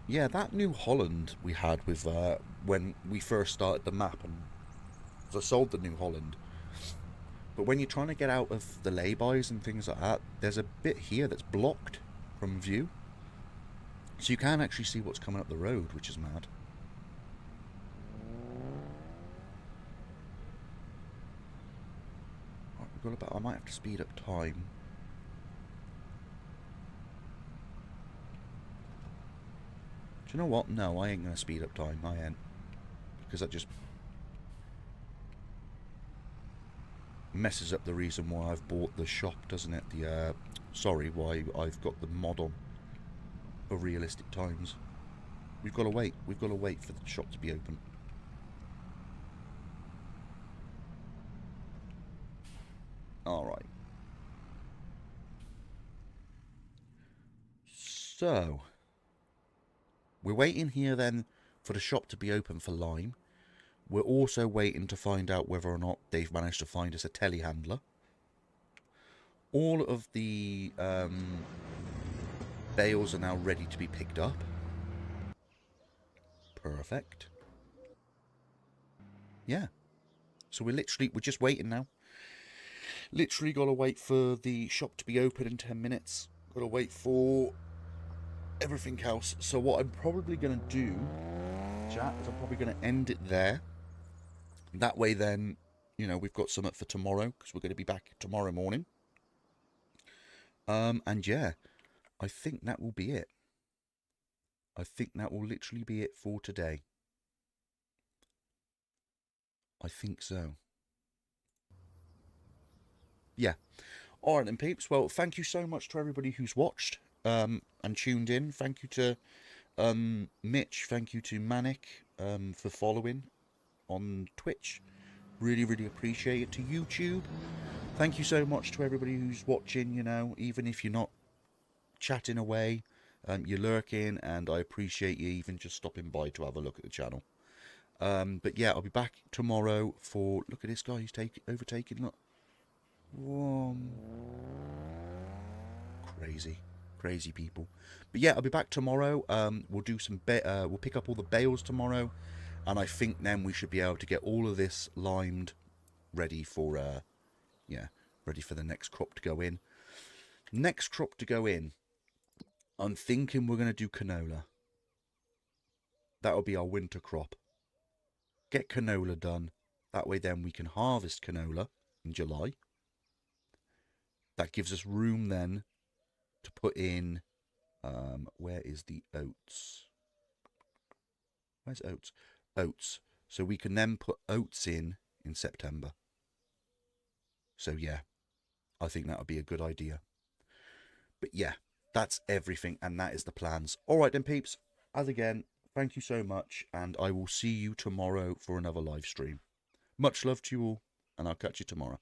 Yeah, that New Holland we had with when we first started the map, and I sold the New Holland. But when you're trying to get out of the laybys and things like that, there's a bit here that's blocked from view. So you can't actually see what's coming up the road, which is mad. Right, we've got about, I might have to speed up time. Do you know what? No, I ain't going to speed up time. I ain't. Because that just messes up the reason why I've bought the shop, doesn't it? The sorry, why I've got the mod on of realistic times. We've got to wait. We've got to wait for the shop to be open. Alright. So, we're waiting here then for the shop to be open for lime. We're also waiting to find out whether or not they've managed to find us a telehandler. All of the bales are now ready to be picked up. Perfect. Yeah. So we're just waiting now. Literally got to wait for the shop to be open in 10 minutes. Got to wait for everything else. So what I'm probably going to do, chat, is I'm probably going to end it there. That way then, you know, we've got something for tomorrow, because we're going to be back tomorrow morning. And yeah, I think that will be it. I think that will literally be it for today. I think so. Yeah. Alright then, peeps. Well, thank you so much to everybody who's watched and tuned in. Thank you to Mitch. Thank you to Manic for following on Twitch. Really, really appreciate it. To YouTube, thank you so much to everybody who's watching, you know, even if you're not chatting away, you're lurking, and I appreciate you even just stopping by to have a look at the channel. But yeah, I'll be back tomorrow for, look at this guy, he's overtaking, look. Whoa. Crazy people. But yeah, I'll be back tomorrow. We'll do some we'll pick up all the bales tomorrow, and I think then we should be able to get all of this limed, ready for yeah, ready for the next crop to go in. Next crop to go in, I'm thinking we're going to do canola. That'll be our winter crop. Get canola done. That way then we can harvest canola in July. That gives us room then to put in, where is the oats? Where's oats? Oats. So we can then put oats in September. So yeah, I think that would be a good idea. But yeah, that's everything, and that is the plans. All right then, peeps. As again, thank you so much, and I will see you tomorrow for another live stream. Much love to you all, and I'll catch you tomorrow.